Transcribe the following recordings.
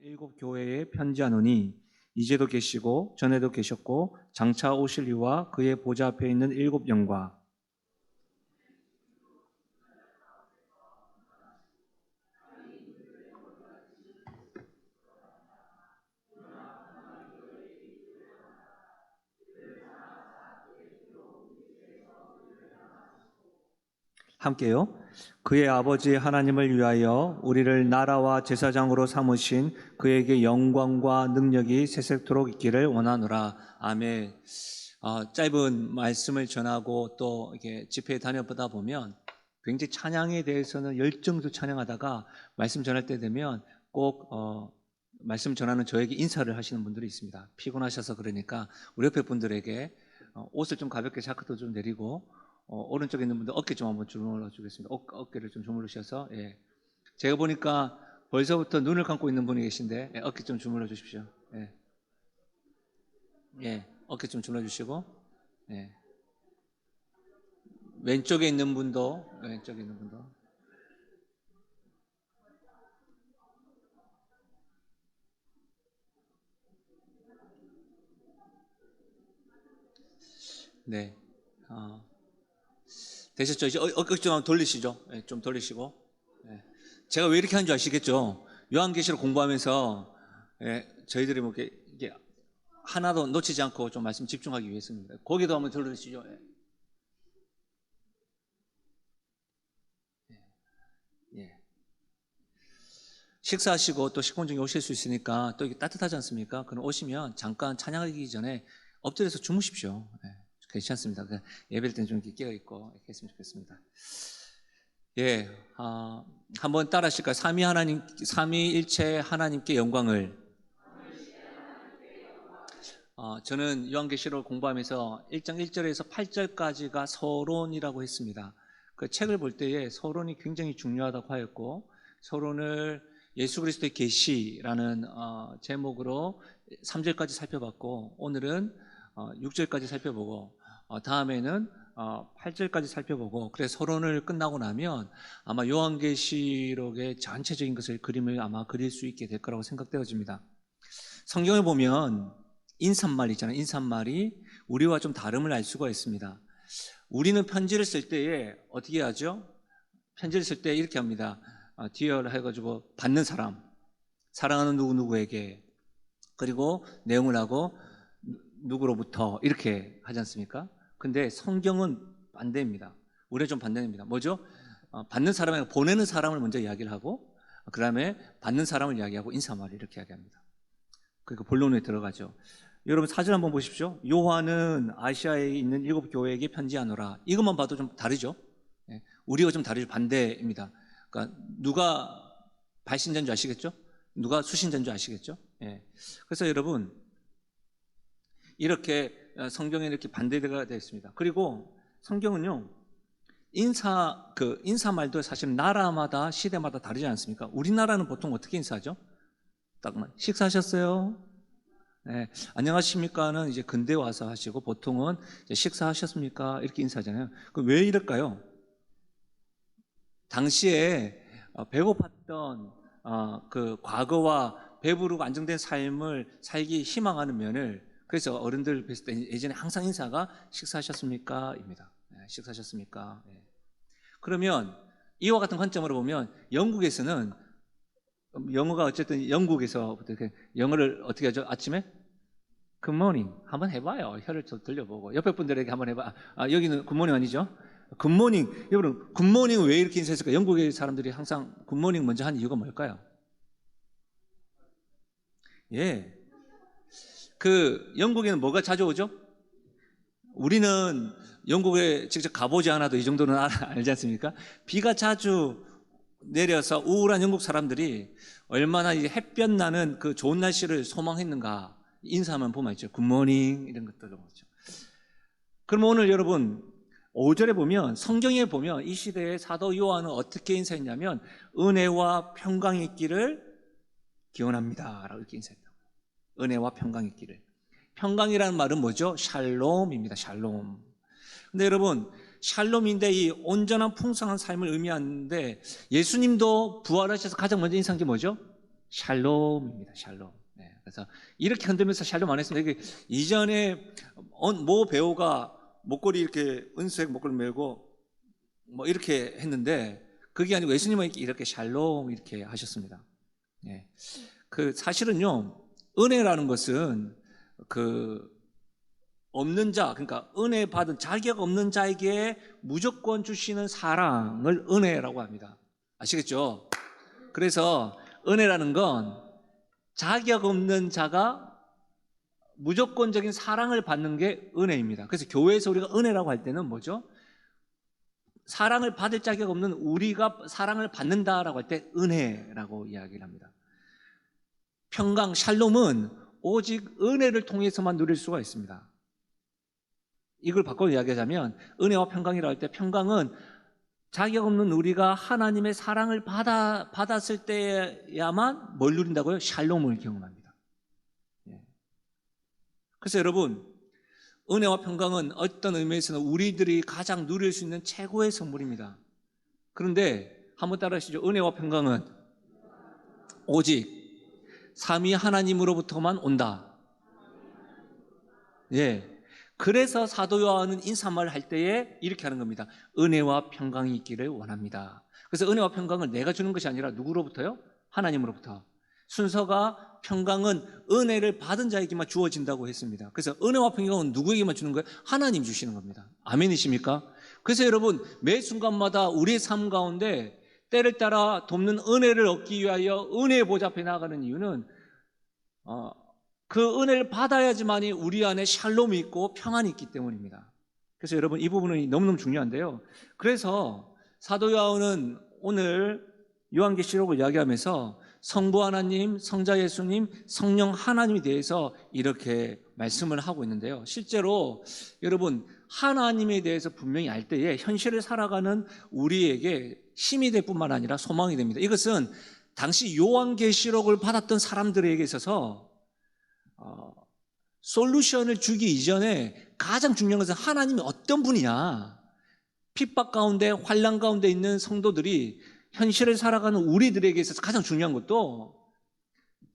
일곱 교회에 편지하노니 이제도 계시고 전에도 계셨고 장차 오실 이와 그의 보좌 앞에 있는 일곱 영과 함께요. 그의 아버지 하나님을 위하여 우리를 나라와 제사장으로 삼으신 그에게 영광과 능력이 세세토록 있기를 원하노라. 아멘. 짧은 말씀을 전하고 또 이렇게 집회에 다녀보다 보면 굉장히 찬양에 대해서는 열정도 찬양하다가 말씀 전할 때 되면 꼭 말씀 전하는 저에게 인사를 하시는 분들이 있습니다. 피곤하셔서 그러니까 우리 옆에 분들에게 옷을 좀 가볍게 자크도 좀 내리고 오른쪽에 있는 분들 어깨 좀 한번 주물러 주겠습니다. 어깨를 좀 주물르셔서, 예. 제가 보니까 벌써부터 눈을 감고 있는 분이 계신데, 예, 어깨 좀 주물러 주십시오. 예. 예, 어깨 좀 주물러 주시고, 예. 왼쪽에 있는 분도, 왼쪽에 있는 분도. 네. 되셨죠? 이제 어깨 좀 돌리시죠. 예, 좀 돌리시고. 예. 제가 왜 이렇게 하는 줄 아시겠죠? 요한계시록 공부하면서, 예, 저희들이 뭐 이게 하나도 놓치지 않고 좀 말씀 집중하기 위해서입니다. 고개도 한번 들어주시죠. 예. 예. 식사하시고 또 식곤 중에 오실 수 있으니까 또 이게 따뜻하지 않습니까? 그럼 오시면 잠깐 찬양하기 전에 엎드려서 주무십시오. 예. 괜찮습니다. 예배할 때는 좀 이렇게 깨어있고 이렇게 했으면 좋겠습니다. 예, 한번 따라 하실까요? 삼위일체 하나님께 영광을. 저는 요한계시록을 공부하면서 1장 1절에서 8절까지가 서론이라고 했습니다. 그 책을 볼 때에 서론이 굉장히 중요하다고 하였고, 서론을 예수 그리스도의 계시라는 제목으로 3절까지 살펴봤고, 오늘은 6절까지 살펴보고, 다음에는 8절까지 살펴보고, 그래서 서론을 끝나고 나면 아마 요한계시록의 전체적인 것을 그림을 아마 그릴 수 있게 될 거라고 생각되어집니다. 성경을 보면 인사말 있잖아요. 인사말이 우리와 좀 다름을 알 수가 있습니다. 우리는 편지를 쓸 때에 어떻게 하죠? 편지를 쓸 때 이렇게 합니다. 디어를 해가지고 받는 사람, 사랑하는 누구누구에게, 그리고 내용을 하고 누구로부터 이렇게 하지 않습니까? 근데 성경은 반대입니다. 우리는 좀 반대입니다. 뭐죠? 받는 사람에게 보내는 사람을 먼저 이야기를 하고, 그 다음에 받는 사람을 이야기하고 인사말을 이렇게 이야기합니다. 그러니까 본론에 들어가죠. 여러분 사진 한번 보십시오. 요한은 아시아에 있는 7교회에게 편지하노라. 이것만 봐도 좀 다르죠. 예, 우리가 좀 다르죠. 반대입니다. 그러니까 누가 발신자인 줄 아시겠죠? 누가 수신자인 줄 아시겠죠? 예. 그래서 여러분 이렇게 성경에 이렇게 반대가 되어 있습니다. 그리고 성경은요, 인사말도 사실 나라마다 시대마다 다르지 않습니까? 우리나라는 보통 어떻게 인사하죠? 딱만 식사하셨어요? 네, 안녕하십니까는 이제 근대 와서 하시고, 보통은 이제 식사하셨습니까? 이렇게 인사하잖아요. 왜 이럴까요? 당시에 배고팠던 그 과거와 배부르고 안정된 삶을 살기 희망하는 면을, 그래서 어른들 뵀을 때 예전에 항상 인사가 식사하셨습니까? 입니다. 네, 식사하셨습니까? 네. 그러면 이와 같은 관점으로 보면 영국에서는, 영어가 어쨌든 영국에서부터 영어를 어떻게 하죠? 아침에 굿모닝 한번 해봐요. 혀를 좀 들려보고 옆에 분들에게 한번 해봐. 여기는 굿모닝 아니죠? 굿모닝. 여러분 굿모닝 왜 이렇게 인사했을까? 영국의 사람들이 항상 굿모닝 먼저 한 이유가 뭘까요? 예, 그 영국에는 뭐가 자주 오죠? 우리는 영국에 직접 가보지 않아도 이 정도는 알지 않습니까? 비가 자주 내려서 우울한 영국 사람들이 얼마나 햇볕 나는 그 좋은 날씨를 소망했는가, 인사하면 보면 있죠. 굿모닝 이런 것들로 보죠. 그럼 오늘 여러분 5절에 보면, 성경에 보면 이 시대의 사도 요한은 어떻게 인사했냐면 은혜와 평강이 있기를 기원합니다 라고 이렇게 인사했다고. 은혜와 평강이 있기를. 평강이라는 말은 뭐죠? 샬롬입니다. 샬롬. 근데 여러분 샬롬인데 이 온전한 풍성한 삶을 의미하는데, 예수님도 부활하셔서 가장 먼저 인사한 게 뭐죠? 샬롬입니다. 샬롬. 네, 그래서 이렇게 흔들면서 샬롬 안 했습니다. 이게 이전에 모 배우가 목걸이 이렇게 은색 목걸이 메고 뭐 이렇게 했는데 그게 아니고 예수님은 이렇게 샬롬 이렇게 하셨습니다. 네. 그 사실은요, 은혜라는 것은 그 없는 자, 그러니까 은혜 받은 자격 없는 자에게 무조건 주시는 사랑을 은혜라고 합니다. 아시겠죠? 그래서 은혜라는 건 자격 없는 자가 무조건적인 사랑을 받는 게 은혜입니다. 그래서 교회에서 우리가 은혜라고 할 때는 뭐죠? 사랑을 받을 자격 없는 우리가 사랑을 받는다라고 할 때 은혜라고 이야기를 합니다. 평강, 샬롬은 오직 은혜를 통해서만 누릴 수가 있습니다. 이걸 바꿔 이야기하자면 은혜와 평강이라고 할 때 평강은 자격 없는 우리가 하나님의 사랑을 받았을 때야만 뭘 누린다고요? 샬롬을 경험합니다. 그래서 여러분, 은혜와 평강은 어떤 의미에서는 우리들이 가장 누릴 수 있는 최고의 선물입니다. 그런데 한번 따라하시죠. 은혜와 평강은 오직 삼위 하나님으로부터만 온다. 예. 그래서 사도 요한은 인사말을 할 때에 이렇게 하는 겁니다. 은혜와 평강이 있기를 원합니다. 그래서 은혜와 평강을 내가 주는 것이 아니라 누구로부터요? 하나님으로부터. 순서가 평강은 은혜를 받은 자에게만 주어진다고 했습니다. 그래서 은혜와 평강은 누구에게만 주는 거예요? 하나님 주시는 겁니다. 아멘이십니까? 그래서 여러분, 매 순간마다 우리의 삶 가운데 때를 따라 돕는 은혜를 얻기 위하여 은혜의 보좌 앞에 나아가는 이유는 그 은혜를 받아야지만이 우리 안에 샬롬이 있고 평안이 있기 때문입니다. 그래서 여러분, 이 부분은 너무너무 중요한데요. 그래서 사도 요한은 오늘 요한계시록을 이야기하면서 성부 하나님, 성자 예수님, 성령 하나님에 대해서 이렇게 말씀을 하고 있는데요. 실제로 여러분, 하나님에 대해서 분명히 알 때에 현실을 살아가는 우리에게 힘이 될 뿐만 아니라 소망이 됩니다. 이것은 당시 요한계시록을 받았던 사람들에게 있어서 솔루션을 주기 이전에 가장 중요한 것은 하나님이 어떤 분이냐. 핍박 가운데 환난 가운데 있는 성도들이 현실을 살아가는 우리들에게 있어서 가장 중요한 것도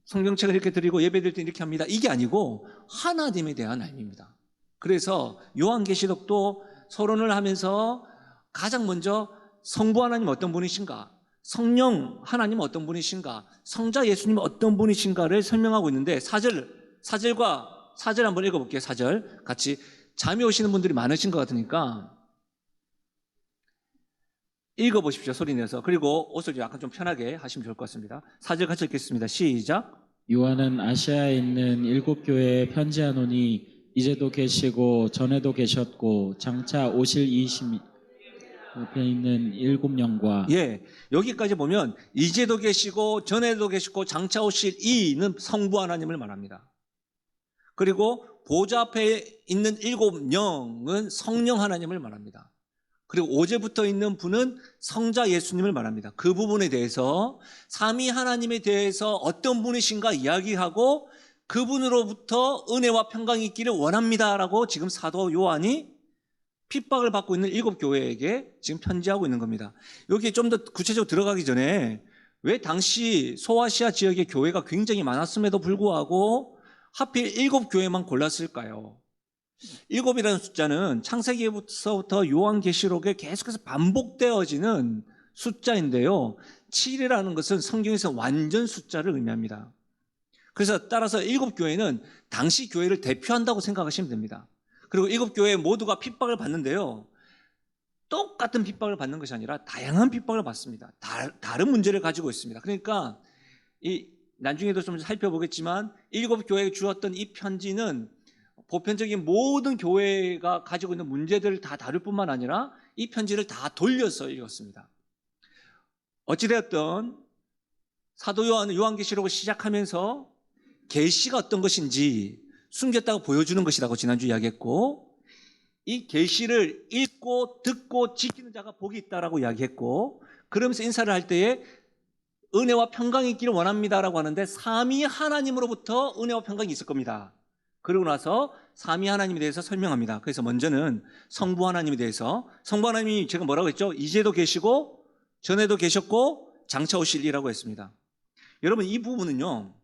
성경책을 이렇게 드리고 예배드릴 때 이렇게 합니다. 이게 아니고 하나님에 대한 알입니다. 그래서 요한계시록도 서론을 하면서 가장 먼저 성부 하나님 어떤 분이신가, 성령 하나님 어떤 분이신가, 성자 예수님 어떤 분이신가를 설명하고 있는데 4절 한번 읽어볼게요. 4절 같이. 잠이 오시는 분들이 많으신 것 같으니까 읽어보십시오. 소리 내서. 그리고 옷을 약간 좀 편하게 하시면 좋을 것 같습니다. 4절 같이 읽겠습니다. 시작. 요한은 아시아에 있는 7 교회에 편지하노니 이제도 계시고 전에도 계셨고 장차 오실 이심 옆에 있는 7영과 예, 여기까지 보면 이제도 계시고 전에도 계시고 장차 오실 이는 성부 하나님을 말합니다. 그리고 보좌 앞에 있는 7영은 성령 하나님을 말합니다. 그리고 5절부터 있는 분은 성자 예수님을 말합니다. 그 부분에 대해서 삼위 하나님에 대해서 어떤 분이신가 이야기하고 그분으로부터 은혜와 평강이 있기를 원합니다라고 지금 사도 요한이 핍박을 받고 있는 7 교회에게 지금 편지하고 있는 겁니다. 여기에 좀 더 구체적으로 들어가기 전에 왜 당시 소아시아 지역의 교회가 굉장히 많았음에도 불구하고 하필 7 교회만 골랐을까요? 7이라는 숫자는 창세기부터 요한계시록에 계속해서 반복되어지는 숫자인데요. 7이라는 것은 성경에서 완전 숫자를 의미합니다. 그래서 따라서 7 교회는 당시 교회를 대표한다고 생각하시면 됩니다. 그리고 7 교회 모두가 핍박을 받는데요. 똑같은 핍박을 받는 것이 아니라 다양한 핍박을 받습니다. 다른 문제를 가지고 있습니다. 그러니까 나중에도 좀 살펴보겠지만 7 교회에 주었던 이 편지는 보편적인 모든 교회가 가지고 있는 문제들을 다 다룰 뿐만 아니라 이 편지를 다 돌려서 읽었습니다. 어찌되었든 사도 요한은 요한계시록을 시작하면서 계시가 어떤 것인지 숨겼다고 보여주는 것이라고 지난주 이야기했고, 이 계시를 읽고 듣고 지키는 자가 복이 있다라고 이야기했고, 그러면서 인사를 할 때에 은혜와 평강이 있기를 원합니다라고 하는데 삼위 하나님으로부터 은혜와 평강이 있을 겁니다. 그러고 나서 삼위 하나님에 대해서 설명합니다. 그래서 먼저는 성부 하나님에 대해서, 성부 하나님이 제가 뭐라고 했죠? 이제도 계시고 전에도 계셨고 장차 오실 이라고 했습니다. 여러분, 이 부분은요,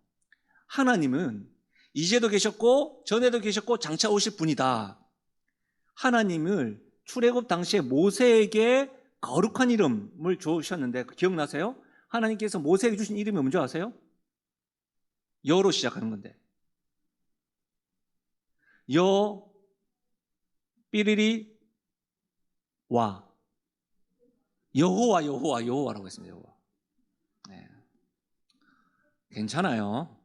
하나님은 이제도 계셨고 전에도 계셨고 장차 오실 분이다. 하나님을 출애굽 당시에 모세에게 거룩한 이름을 주셨는데 기억나세요? 하나님께서 모세에게 주신 이름이 뭔지 아세요? 여로 시작하는 건데, 여 삐리리 와, 여호와라고 했습니다. 여호와. 네. 괜찮아요.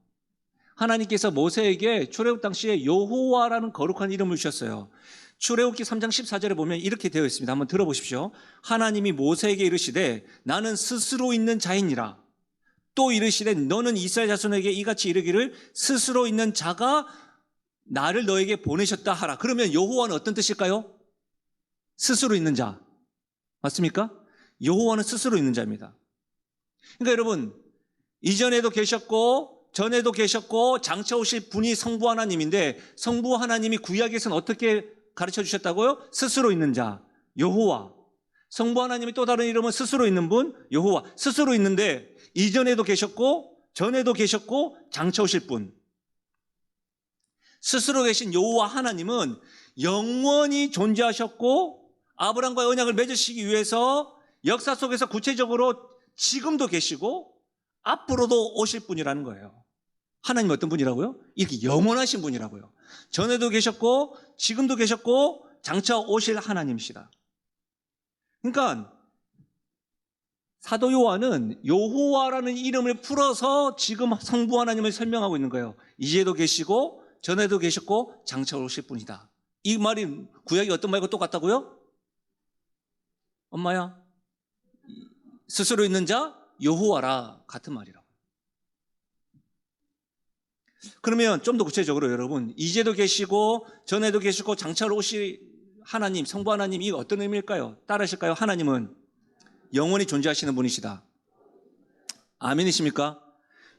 하나님께서 모세에게 출애굽 당시에 여호와라는 거룩한 이름을 주셨어요. 출애굽기 3장 14절에 보면 이렇게 되어 있습니다. 한번 들어보십시오. 하나님이 모세에게 이르시되 나는 스스로 있는 자이니라. 또 이르시되 너는 이스라엘 자손에게 이같이 이르기를 스스로 있는 자가 나를 너에게 보내셨다 하라. 그러면 여호와는 어떤 뜻일까요? 스스로 있는 자. 맞습니까? 여호와는 스스로 있는 자입니다. 그러니까 여러분, 이전에도 계셨고 전에도 계셨고 장차 오실 분이 성부 하나님인데, 성부 하나님이 구약에서는 어떻게 가르쳐 주셨다고요? 스스로 있는 자, 여호와. 성부 하나님의 또 다른 이름은 스스로 있는 분, 여호와. 스스로 있는데 이전에도 계셨고 전에도 계셨고 장차 오실 분. 스스로 계신 여호와 하나님은 영원히 존재하셨고 아브라함과 언약을 맺으시기 위해서 역사 속에서 구체적으로 지금도 계시고 앞으로도 오실 분이라는 거예요. 하나님 어떤 분이라고요? 이렇게 영원하신 분이라고요. 전에도 계셨고 지금도 계셨고 장차 오실 하나님이시다. 그러니까 사도 요한은 여호와라는 이름을 풀어서 지금 성부 하나님을 설명하고 있는 거예요. 이제도 계시고 전에도 계셨고 장차 오실 분이다. 이 말이 구약이 어떤 말과 똑같다고요? 엄마야, 스스로 있는 자 여호와라, 같은 말이라고. 그러면 좀 더 구체적으로 여러분, 이제도 계시고 전에도 계시고 장차로 오실 하나님, 성부 하나님, 이게 어떤 의미일까요? 따르실까요? 하나님은 영원히 존재하시는 분이시다. 아멘이십니까?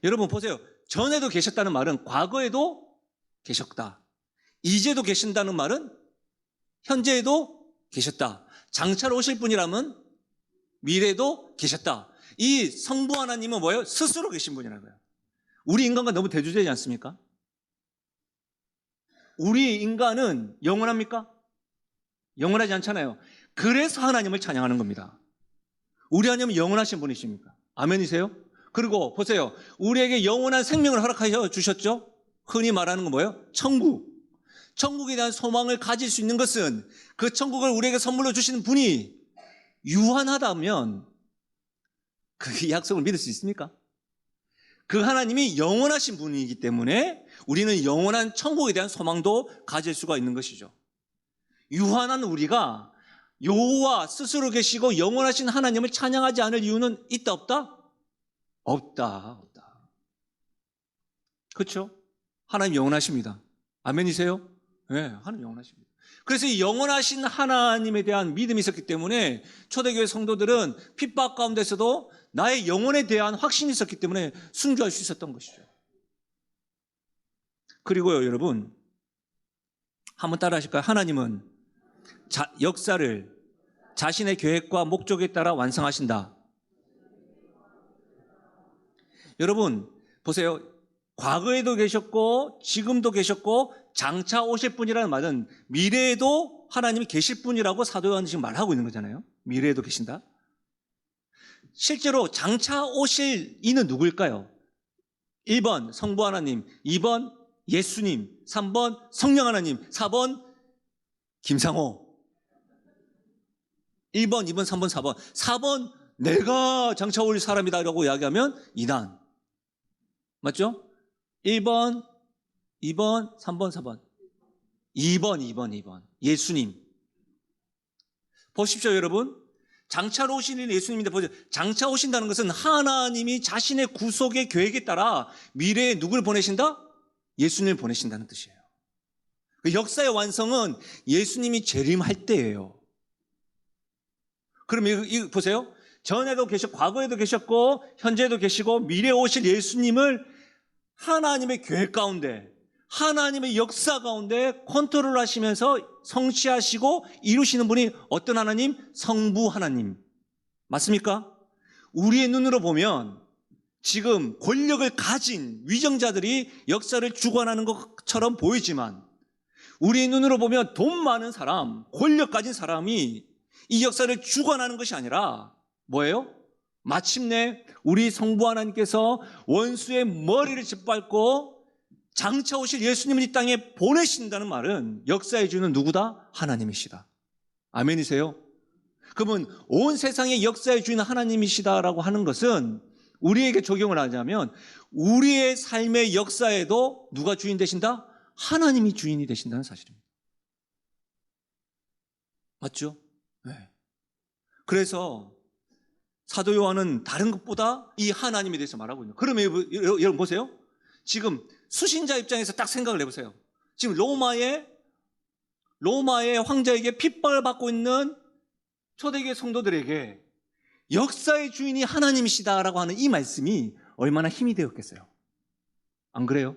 여러분 보세요. 전에도 계셨다는 말은 과거에도 계셨다. 이제도 계신다는 말은 현재에도 계셨다. 장차로 오실 분이라면 미래에도 계셨다. 이 성부 하나님은 뭐예요? 스스로 계신 분이라고요. 우리 인간과 너무 대조되지 않습니까? 우리 인간은 영원합니까? 영원하지 않잖아요. 그래서 하나님을 찬양하는 겁니다. 우리 하나님은 영원하신 분이십니까? 아멘이세요? 그리고 보세요. 우리에게 영원한 생명을 허락하여 주셨죠? 흔히 말하는 건 뭐예요? 천국. 천국에 대한 소망을 가질 수 있는 것은 그 천국을 우리에게 선물로 주시는 분이 유한하다면 그 약속을 믿을 수 있습니까? 그 하나님이 영원하신 분이기 때문에 우리는 영원한 천국에 대한 소망도 가질 수가 있는 것이죠. 유한한 우리가 여호와 스스로 계시고 영원하신 하나님을 찬양하지 않을 이유는 있다 없다? 없다. 그렇죠? 하나님 영원하십니다. 아멘이세요? 네, 하나님 영원하십니다. 그래서 이 영원하신 하나님에 대한 믿음이 있었기 때문에 초대교회 성도들은 핍박 가운데서도 나의 영혼에 대한 확신이 있었기 때문에 순교할 수 있었던 것이죠. 그리고요, 여러분, 한번 따라 하실까요? 하나님은 역사를 자신의 계획과 목적에 따라 완성하신다. 여러분 보세요. 과거에도 계셨고 지금도 계셨고 장차 오실 분이라는 말은 미래에도 하나님이 계실 분이라고 사도 요한은 지금 말하고 있는 거잖아요. 미래에도 계신다. 실제로 장차 오실 이는 누구일까요? 1번 성부 하나님, 2번 예수님, 3번 성령 하나님, 4번 김상호. 1번, 2번, 3번, 4번. 4번 내가 장차 올 사람이다라고 이야기하면 이단. 맞죠? 1번, 2번, 3번, 4번. 2번. 예수님. 보십시오, 여러분. 장차로 오시는 예수님인데 보세요. 장차 오신다는 것은 하나님이 자신의 구속의 계획에 따라 미래에 누굴 보내신다? 예수님을 보내신다는 뜻이에요. 그 역사의 완성은 예수님이 재림할 때예요. 그럼 이거 보세요. 전에도 계셨고 과거에도 계셨고 현재도 계시고 미래에 오실 예수님을 하나님의 계획 가운데, 하나님의 역사 가운데 컨트롤하시면서 성취하시고 이루시는 분이 어떤 하나님? 성부 하나님. 맞습니까? 우리의 눈으로 보면 지금 권력을 가진 위정자들이 역사를 주관하는 것처럼 보이지만 우리 눈으로 보면 돈 많은 사람, 권력 가진 사람이 이 역사를 주관하는 것이 아니라 뭐예요? 마침내 우리 성부 하나님께서 원수의 머리를 짓밟고 장차 오실 예수님을 이 땅에 보내신다는 말은 역사의 주는 누구다? 하나님이시다. 아멘이세요? 그러면 온 세상의 역사의 주인 하나님이시다라고 하는 것은 우리에게 적용을 하자면 우리의 삶의 역사에도 누가 주인 되신다? 하나님이 주인이 되신다는 사실입니다. 맞죠? 네. 그래서 사도 요한은 다른 것보다 이 하나님에 대해서 말하고 있는 거예요. 그러면 여러분 보세요. 지금 수신자 입장에서 딱 생각을 해보세요. 지금 로마의 황자에게 핍박을 받고 있는 초대교회 성도들에게 역사의 주인이 하나님이시다라고 하는 이 말씀이 얼마나 힘이 되었겠어요. 안 그래요?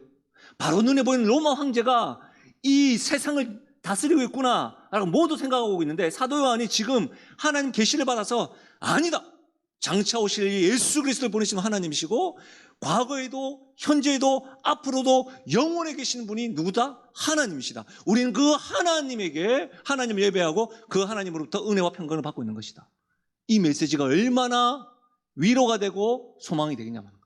바로 눈에 보이는 로마 황제가 이 세상을 다스리고 있구나라고 모두 생각하고 있는데 사도 요한이 지금 하나님 계시를 받아서 아니다. 장차 오실 예수 그리스도를 보내시는 하나님이시고 과거에도 현재에도 앞으로도 영원에 계시는 분이 누구다? 하나님이시다. 우리는 그 하나님에게 하나님을 예배하고 그 하나님으로부터 은혜와 평강을 받고 있는 것이다. 이 메시지가 얼마나 위로가 되고 소망이 되겠냐는 거죠.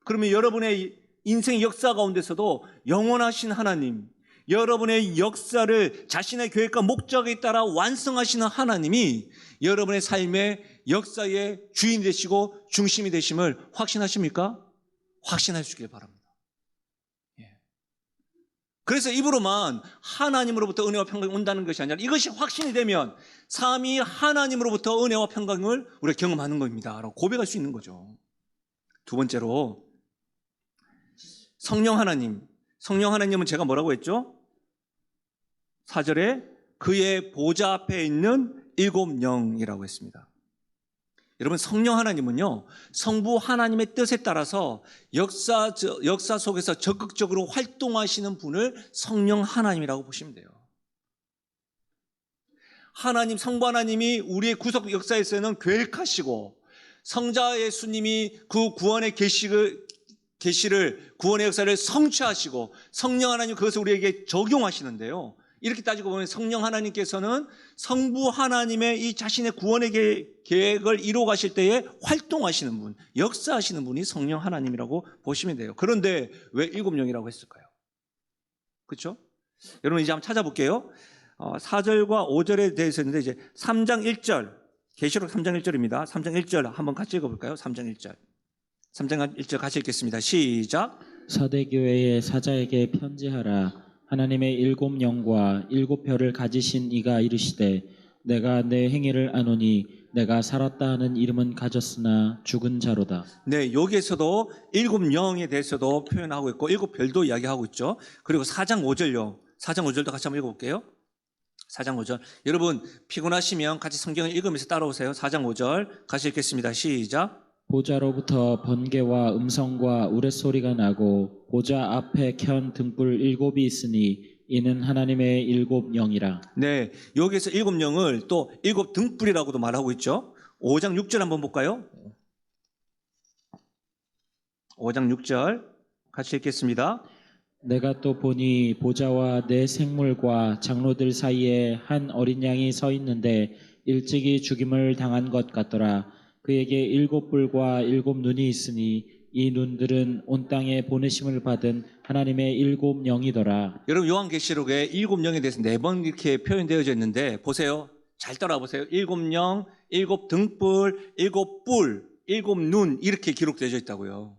그러면 여러분의 인생 역사 가운데서도 영원하신 하나님, 여러분의 역사를 자신의 계획과 목적에 따라 완성하시는 하나님이 여러분의 삶의 역사의 주인이 되시고 중심이 되심을 확신하십니까? 확신하시길 바랍니다. 그래서 입으로만 하나님으로부터 은혜와 평강이 온다는 것이 아니라 이것이 확신이 되면 삼위 하나님으로부터 은혜와 평강을 우리가 경험하는 겁니다 라고 고백할 수 있는 거죠. 두 번째로 성령 하나님은 제가 뭐라고 했죠? 4절에 그의 보좌 앞에 있는 일곱 영이라고 했습니다. 여러분 성령 하나님은요 성부 하나님의 뜻에 따라서 역사 속에서 적극적으로 활동하시는 분을 성령 하나님이라고 보시면 돼요. 성부 하나님이 우리의 구속 역사에서는 계획하시고 성자 예수님이 그 구원의 구원의 역사를 성취하시고 성령 하나님 그것을 우리에게 적용하시는데요. 이렇게 따지고 보면 성령 하나님께서는 성부 하나님의 이 자신의 구원의 계획을 이루어 가실 때에 활동하시는 분, 역사하시는 분이 성령 하나님이라고 보시면 돼요. 그런데 왜 일곱 영이라고 했을까요? 그렇죠? 여러분 이제 한번 찾아볼게요. 4절과 5절에 대해서 있는데 이제 3장 1절, 계시록 3장 1절입니다. 3장 1절 한번 같이 읽어볼까요? 3장 1절. 3장 1절 같이 읽겠습니다. 시작. 사대교회의 사자에게 편지하라. 하나님의 일곱 영과 일곱 별을 가지신 이가 이르시되 내가 내 행위를 아노니 내가 살았다 하는 이름은 가졌으나 죽은 자로다. 네, 여기에서도 일곱 영에 대해서도 표현하고 있고 일곱 별도 이야기하고 있죠. 그리고 4장 5절요. 4장 5절도 같이 한번 읽어볼게요. 4장 5절. 여러분 피곤하시면 같이 성경을 읽으면서 따라오세요. 4장 5절 같이 읽겠습니다. 시작. 보좌로부터 번개와 음성과 우레소리가 나고 보좌 앞에 켠 등불 일곱이 있으니 이는 하나님의 일곱 영이라. 네, 여기에서 일곱 영을 또 일곱 등불이라고도 말하고 있죠. 5장 6절 한번 볼까요? 5장 6절 같이 읽겠습니다. 내가 또 보니 보좌와 네 생물과 장로들 사이에 한 어린 양이 서 있는데 일찍이 죽임을 당한 것 같더라. 그에게 일곱 뿔과 일곱 눈이 있으니 이 눈들은 온 땅에 보내심을 받은 하나님의 일곱 영이더라. 여러분 요한계시록에 일곱 영에 대해서 4번 이렇게 표현되어져 있는데 보세요. 잘 따라와 보세요. 일곱 영, 일곱 등불, 일곱 뿔, 일곱 눈 이렇게 기록되어져 있다고요.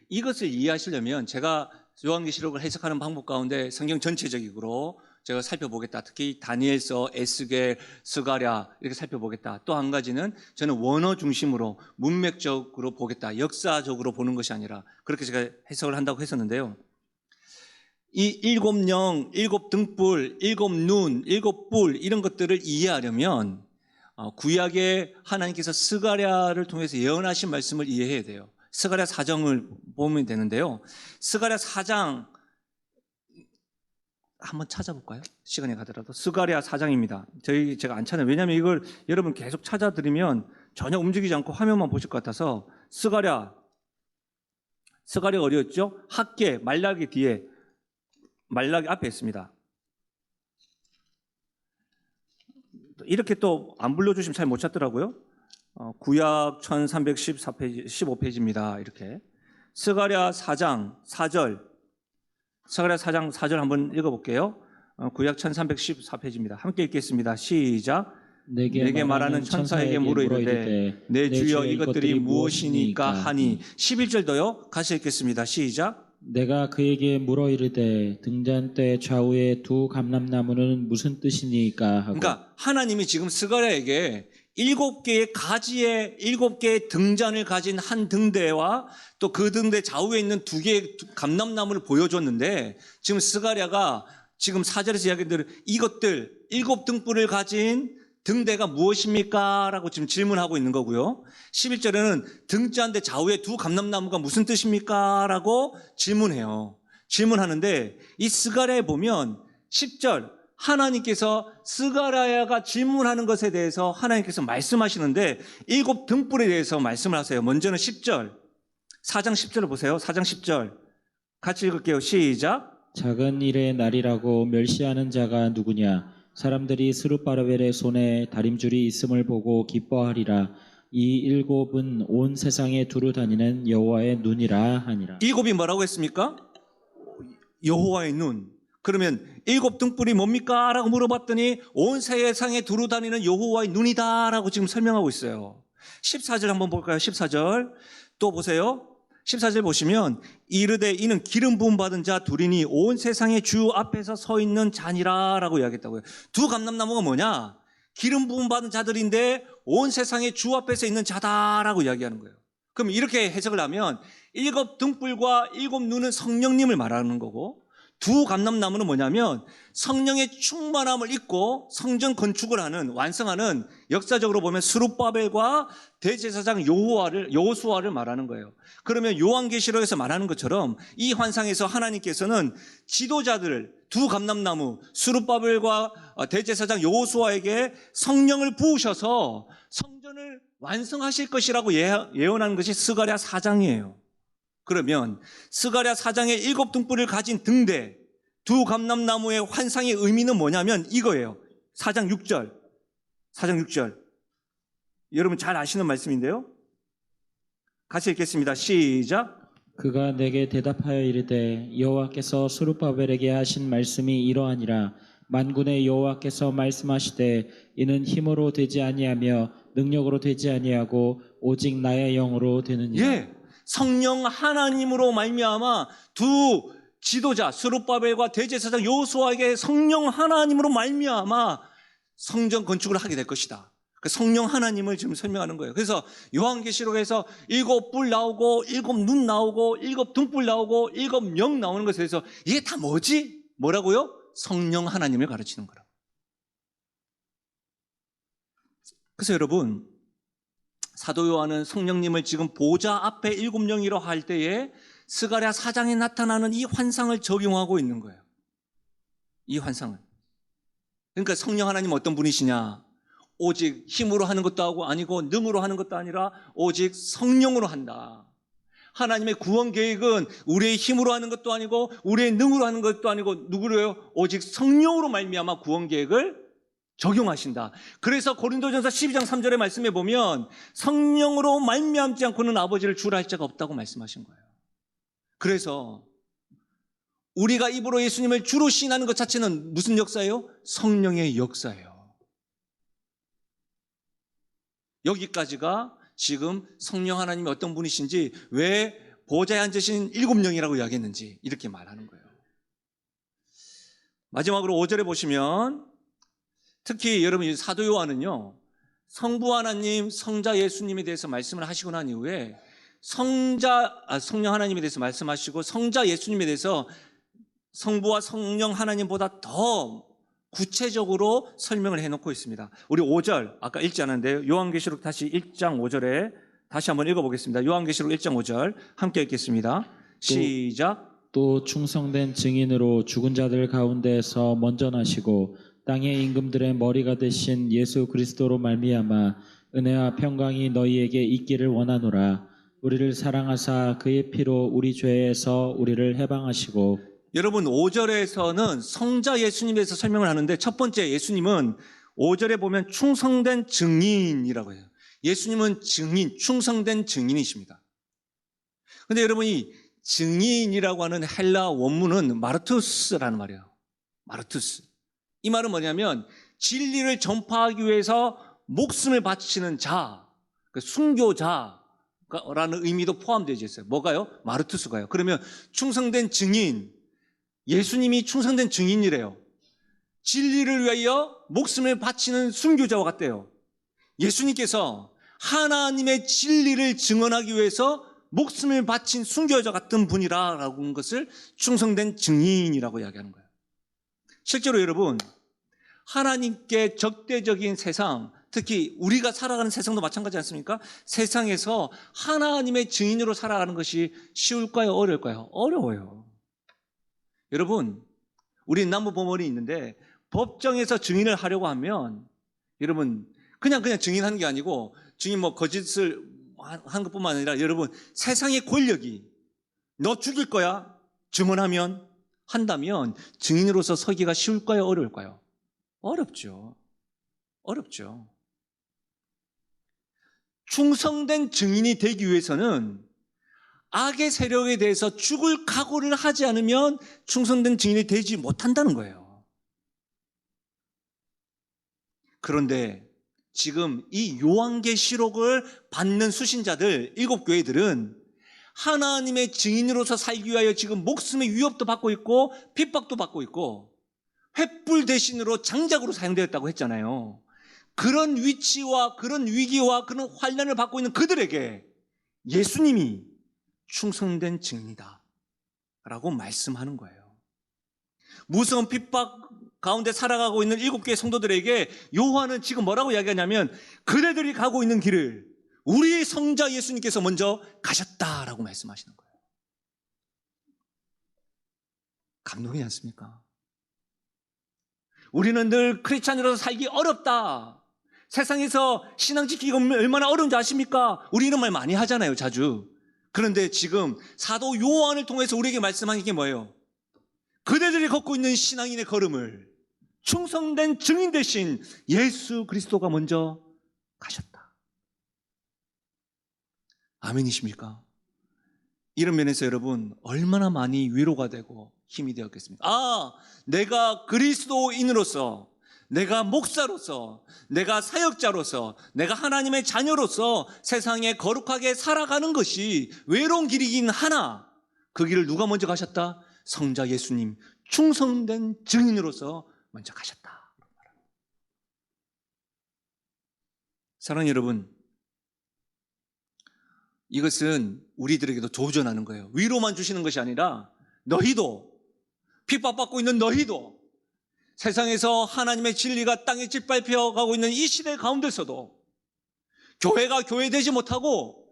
이것을 이해하시려면 제가 요한계시록을 해석하는 방법 가운데 성경 전체적으로 제가 살펴보겠다. 특히 다니엘서, 에스겔, 스가랴 이렇게 살펴보겠다. 또 한 가지는 저는 원어 중심으로 문맥적으로 보겠다. 역사적으로 보는 것이 아니라 그렇게 제가 해석을 한다고 했었는데요. 이 일곱 영, 일곱 등불, 일곱 눈, 일곱 뿔 이런 것들을 이해하려면 구약의 하나님께서 스가랴를 통해서 예언하신 말씀을 이해해야 돼요. 스가랴 4장을 보면 되는데요. 스가랴 4장 한번 찾아볼까요? 시간이 가더라도 스가랴 4장입니다. 제가 안 찾아요. 왜냐하면 이걸 여러분 계속 찾아드리면 전혀 움직이지 않고 화면만 보실 것 같아서 스가랴가 어디였죠? 학계, 말라기 뒤에, 말라기 앞에 있습니다. 이렇게 또 안 불러주시면 잘 못 찾더라고요. 구약 1314페이지, 15페이지입니다. 이렇게. 스가랴 4장 4절. 스가랴 4장 4절 한번 읽어볼게요. 구약 1314페이지입니다. 함께 읽겠습니다. 시작. 내게 말하는 천사에게 물어 이르되 내 주여 이것들이 무엇이니까 하니. 11절도요. 같이 읽겠습니다. 시작. 내가 그에게 물어 이르되 등잔 때 좌우에 두 감람나무는 무슨 뜻이니까 하고. 그러니까 하나님이 지금 스가랴에게 7개의 가지에 7개의 등잔을 가진 한 등대와 또 그 등대 좌우에 있는 2개의 감람나무를 보여줬는데, 지금 스가랴가 지금 4절에서 이야기한 이것들 7등불을 가진 등대가 무엇입니까? 라고 지금 질문하고 있는 거고요. 11절에는 등잔대 좌우에 두 감람나무가 무슨 뜻입니까? 라고 질문해요. 질문하는데 이 스가랴에 보면 10절 하나님께서 스가랴가 질문하는 것에 대해서 하나님께서 말씀하시는데 7등불에 대해서 말씀을 하세요. 먼저는 10절, 4장 10절을 보세요. 4장 10절 같이 읽을게요. 시작. 작은 일의 날이라고 멸시하는 자가 누구냐? 사람들이 스룹바벨의 손에 다림줄이 있음을 보고 기뻐하리라. 이 7은 온 세상에 두루 다니는 여호와의 눈이라 하니라. 7이 뭐라고 했습니까? 여호와의 눈. 그러면 7등불이 뭡니까? 라고 물어봤더니 온 세상에 두루 다니는 여호와의 눈이다 라고 지금 설명하고 있어요. 14절 한번 볼까요? 14절 또 보세요. 14절 보시면 이르되 이는 기름 부음 받은 자 둘이니 온 세상의 주 앞에서 서 있는 자니라 라고 이야기했다고요. 두 감람나무가 뭐냐? 기름 부음 받은 자들인데 온 세상의 주 앞에서 있는 자다라고 이야기하는 거예요. 그럼 이렇게 해석을 하면 7등불과 7눈은 성령님을 말하는 거고, 두 감람나무는 뭐냐면 성령의 충만함을 입고 성전 건축을 하는, 완성하는, 역사적으로 보면 스룹바벨과 대제사장 여호수아를 말하는 거예요. 그러면 요한계시록에서 말하는 것처럼 이 환상에서 하나님께서는 지도자들 두 감람나무 스룹바벨과 대제사장 여호수아에게 성령을 부으셔서 성전을 완성하실 것이라고 예언하는 것이 스가랴 4장이에요. 그러면 스가랴 4장의 7등불을 가진 등대 두 감람나무의 환상의 의미는 뭐냐면 이거예요. 4장 6절. 4장 6절. 여러분 잘 아시는 말씀인데요. 같이 읽겠습니다. 시작. 그가 내게 대답하여 이르되 여호와께서 스룹바벨에게 하신 말씀이 이러하니라. 만군의 여호와께서 말씀하시되 이는 힘으로 되지 아니하며 능력으로 되지 아니하고 오직 나의 영으로 되느니라. 예, 성령 하나님으로 말미암아 두 지도자 스룹바벨과 대제사장 여호수아에게 성령 하나님으로 말미암아 성전 건축을 하게 될 것이다. 그 성령 하나님을 지금 설명하는 거예요. 그래서 요한계시록에서 7불 나오고 7눈 나오고 7등불 나오고 7영 나오는 것에 대해서 이게 다 뭐지? 뭐라고요? 성령 하나님을 가르치는 거라고. 그래서 여러분, 사도 요한은 성령님을 지금 보좌 앞에 7영이라 할 때에 스가랴 4장에 나타나는 이 환상을 적용하고 있는 거예요. 이 환상을. 그러니까 성령 하나님 어떤 분이시냐? 오직 힘으로 하는 것도 아니고 능으로 하는 것도 아니라 오직 성령으로 한다. 하나님의 구원 계획은 우리의 힘으로 하는 것도 아니고 우리의 능으로 하는 것도 아니고 누구로요? 오직 성령으로 말미암아 구원 계획을 적용하신다. 그래서 고린도전서 12장 3절의 말씀에 보면 성령으로 말미암지 않고는 아버지를 주라 할 자가 없다고 말씀하신 거예요. 그래서 우리가 입으로 예수님을 주로 시인하는 것 자체는 무슨 역사예요? 성령의 역사예요. 여기까지가 지금 성령 하나님이 어떤 분이신지, 왜 보좌에 앉으신 7영이라고 이야기했는지 이렇게 말하는 거예요. 마지막으로 5절에 보시면 특히 여러분 사도 요한은요, 성부 하나님, 성자 예수님에 대해서 말씀을 하시고 난 이후에 성령 하나님에 대해서 말씀하시고 성자 예수님에 대해서 성부와 성령 하나님보다 더 구체적으로 설명을 해놓고 있습니다. 우리 5절 아까 읽지 않았는데요. 요한계시록 다시 1장 5절에 다시 한번 읽어보겠습니다. 요한계시록 1장 5절 함께 읽겠습니다. 시작. 또 충성된 증인으로 죽은 자들 가운데서 먼저 나시고 땅의 임금들의 머리가 되신 예수 그리스도로 말미암아 은혜와 평강이 너희에게 있기를 원하노라. 우리를 사랑하사 그의 피로 우리 죄에서 우리를 해방하시고. 여러분 5절에서는 성자 예수님에 대해서 설명을 하는데 첫 번째 예수님은 5절에 보면 충성된 증인이라고 해요. 예수님은 증인, 충성된 증인이십니다. 근데 여러분 이 증인이라고 하는 헬라 원문은 마르투스라는 말이에요. 마르투스. 이 말은 뭐냐면 진리를 전파하기 위해서 목숨을 바치는 자, 순교자라는 의미도 포함되어 있어요. 뭐가요? 마르투스가요. 그러면 충성된 증인, 예수님이 충성된 증인이래요. 진리를 위하여 목숨을 바치는 순교자와 같대요. 예수님께서 하나님의 진리를 증언하기 위해서 목숨을 바친 순교자 같은 분이라고 하는 것을 충성된 증인이라고 이야기하는 거예요. 실제로 여러분, 하나님께 적대적인 세상, 특히 우리가 살아가는 세상도 마찬가지 않습니까? 세상에서 하나님의 증인으로 살아가는 것이 쉬울까요? 어려울까요? 어려워요. 여러분, 우리 남부법원이 있는데 법정에서 증인을 하려고 하면 여러분 그냥 증인하는 게 아니고 증인 거짓을 한 것뿐만 아니라 여러분 세상의 권력이 너 죽일 거야 한다면 증인으로서 서기가 쉬울까요? 어려울까요? 어렵죠. 충성된 증인이 되기 위해서는 악의 세력에 대해서 죽을 각오를 하지 않으면 충성된 증인이 되지 못한다는 거예요. 그런데 지금 이 요한계시록을 받는 수신자들 7교회들은 하나님의 증인으로서 살기 위하여 지금 목숨의 위협도 받고 있고 핍박도 받고 있고 횃불 대신으로 장작으로 사용되었다고 했잖아요. 그런 위치와 그런 위기와 그런 환난을 받고 있는 그들에게 예수님이 충성된 증인이다 라고 말씀하는 거예요. 무서운 핍박 가운데 살아가고 있는 7개의 성도들에게 요한은 지금 뭐라고 이야기하냐면 그대들이 가고 있는 길을 우리의 성자 예수님께서 먼저 가셨다라고 말씀하시는 거예요. 감동이지 않습니까? 우리는 늘 크리스찬으로서 살기 어렵다. 세상에서 신앙 지키기가 얼마나 어려운지 아십니까? 우리 이런 말 많이 하잖아요, 자주. 그런데 지금 사도 요한을 통해서 우리에게 말씀하는 게 뭐예요? 그대들이 걷고 있는 신앙인의 걸음을 충성된 증인 대신 예수 그리스도가 먼저 가셨다. 아멘이십니까? 이런 면에서 여러분 얼마나 많이 위로가 되고 힘이 되었겠습니까? 내가 그리스도인으로서, 내가 목사로서, 내가 사역자로서, 내가 하나님의 자녀로서 세상에 거룩하게 살아가는 것이 외로운 길이긴 하나 그 길을 누가 먼저 가셨다? 성자 예수님, 충성된 증인으로서 먼저 가셨다. 사랑하는 여러분, 이것은 우리들에게도 도전하는 거예요. 위로만 주시는 것이 아니라 너희도, 핍박받고 있는 너희도, 세상에서 하나님의 진리가 땅에 짓밟혀 가고 있는 이 시대 가운데서도 교회가 교회되지 못하고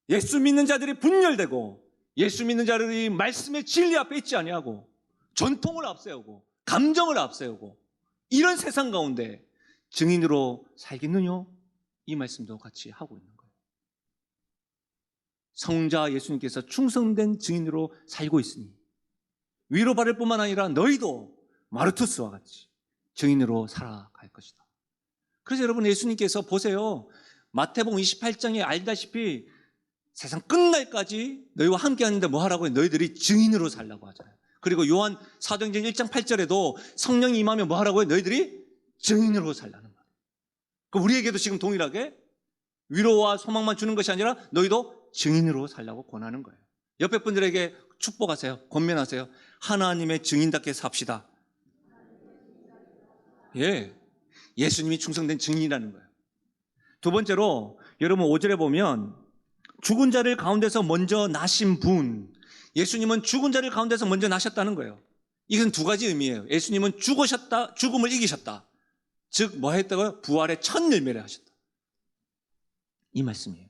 예수 믿는 자들이 분열되고 예수 믿는 자들이 말씀의 진리 앞에 있지 아니하고 전통을 앞세우고 감정을 앞세우고 이런 세상 가운데 증인으로 살겠느냐? 이 말씀도 같이 하고 있는 거예요. 성자 예수님께서 충성된 증인으로 살고 있으니 위로받을 뿐만 아니라 너희도 마르투스와 같이 증인으로 살아갈 것이다. 그래서 여러분 예수님께서 보세요. 마태복음 28장에 알다시피 세상 끝날까지 너희와 함께 하는데 뭐 하라고 해? 너희들이 증인으로 살라고 하잖아요. 그리고 요한 사도행전 1장 8절에도 성령이 임하면 뭐 하라고 해? 너희들이 증인으로 살라는 거예요. 그럼 우리에게도 지금 동일하게 위로와 소망만 주는 것이 아니라 너희도 증인으로 살라고 권하는 거예요. 옆에 분들에게 축복하세요. 권면하세요. 하나님의 증인답게 삽시다. 예수님이 충성된 증인이라는 거예요. 두 번째로 여러분 5절에 보면 죽은 자를 가운데서 먼저 나신 분, 예수님은 죽은 자를 가운데서 먼저 나셨다는 거예요. 이건 두 가지 의미예요. 예수님은 죽으셨다, 죽음을 이기셨다. 즉 뭐 했다고요? 부활의 첫 열매를 하셨다. 이 말씀이에요.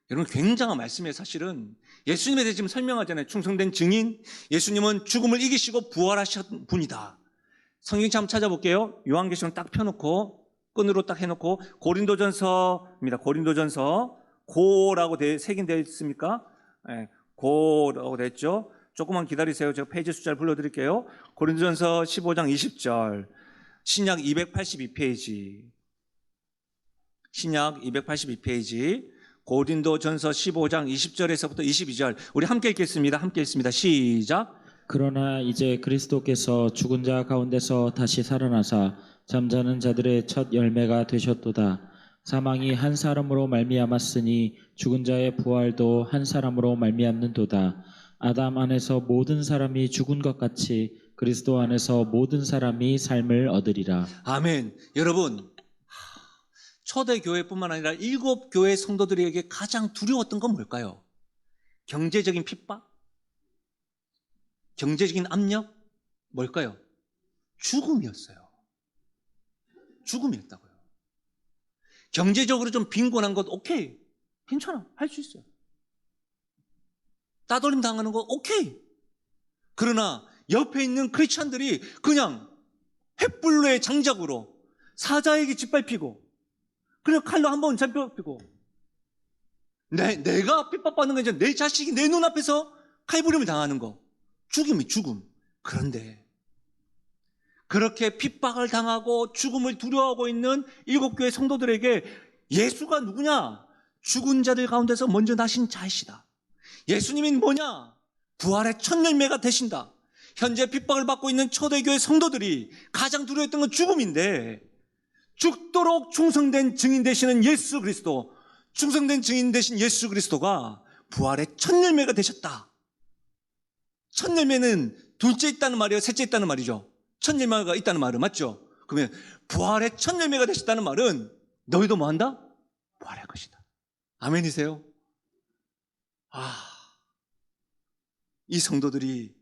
여러분 굉장한 말씀이에요. 사실은 예수님에 대해 지금 설명하잖아요. 충성된 증인, 예수님은 죽음을 이기시고 부활하신 분이다. 성경책 한번 찾아볼게요. 요한계시록 딱 펴놓고 끈으로 딱 해놓고 고린도전서입니다. 고린도전서 고라고 색인 되어 있습니까? 네, 고라고 되어 있죠. 조금만 기다리세요. 제가 페이지 숫자를 불러드릴게요. 고린도전서 15장 20절, 신약 282페이지, 신약 282페이지, 고린도전서 15장 20절에서부터 22절, 우리 함께 읽겠습니다. 함께 읽습니다. 시작. 그러나 이제 그리스도께서 죽은 자 가운데서 다시 살아나사 잠자는 자들의 첫 열매가 되셨도다. 사망이 한 사람으로 말미암았으니 죽은 자의 부활도 한 사람으로 말미암는도다. 아담 안에서 모든 사람이 죽은 것 같이 그리스도 안에서 모든 사람이 삶을 얻으리라. 아멘. 여러분, 초대교회뿐만 아니라 7교회 성도들에게 가장 두려웠던 건 뭘까요? 경제적인 핍박? 경제적인 압력? 뭘까요? 죽음이었어요. 죽음이었다고요. 경제적으로 좀 빈곤한 것 오케이, 괜찮아, 할 수 있어요. 따돌림 당하는 거 오케이. 그러나 옆에 있는 크리스찬들이 그냥 횃불로의 장작으로 사자에게 짓밟히고 그냥 칼로 한번 잡히고 내가 핍박받는 건 이제 내 자식이 내 눈앞에서 칼부림을 당하는 거, 죽음이 죽음. 그런데 그렇게 핍박을 당하고 죽음을 두려워하고 있는 7교회 성도들에게 예수가 누구냐? 죽은 자들 가운데서 먼저 나신 자이시다. 예수님이 뭐냐? 부활의 첫 열매가 되신다. 현재 핍박을 받고 있는 초대교회 성도들이 가장 두려워했던 건 죽음인데, 죽도록 충성된 증인 되시는 예수 그리스도, 충성된 증인 되신 예수 그리스도가 부활의 첫 열매가 되셨다. 첫 열매는 둘째 있다는 말이에요? 셋째 있다는 말이죠? 첫 열매가 있다는 말은 맞죠? 그러면 부활의 첫 열매가 되셨다는 말은 너희도 뭐한다? 부활할 것이다. 아멘이세요? 이 성도들이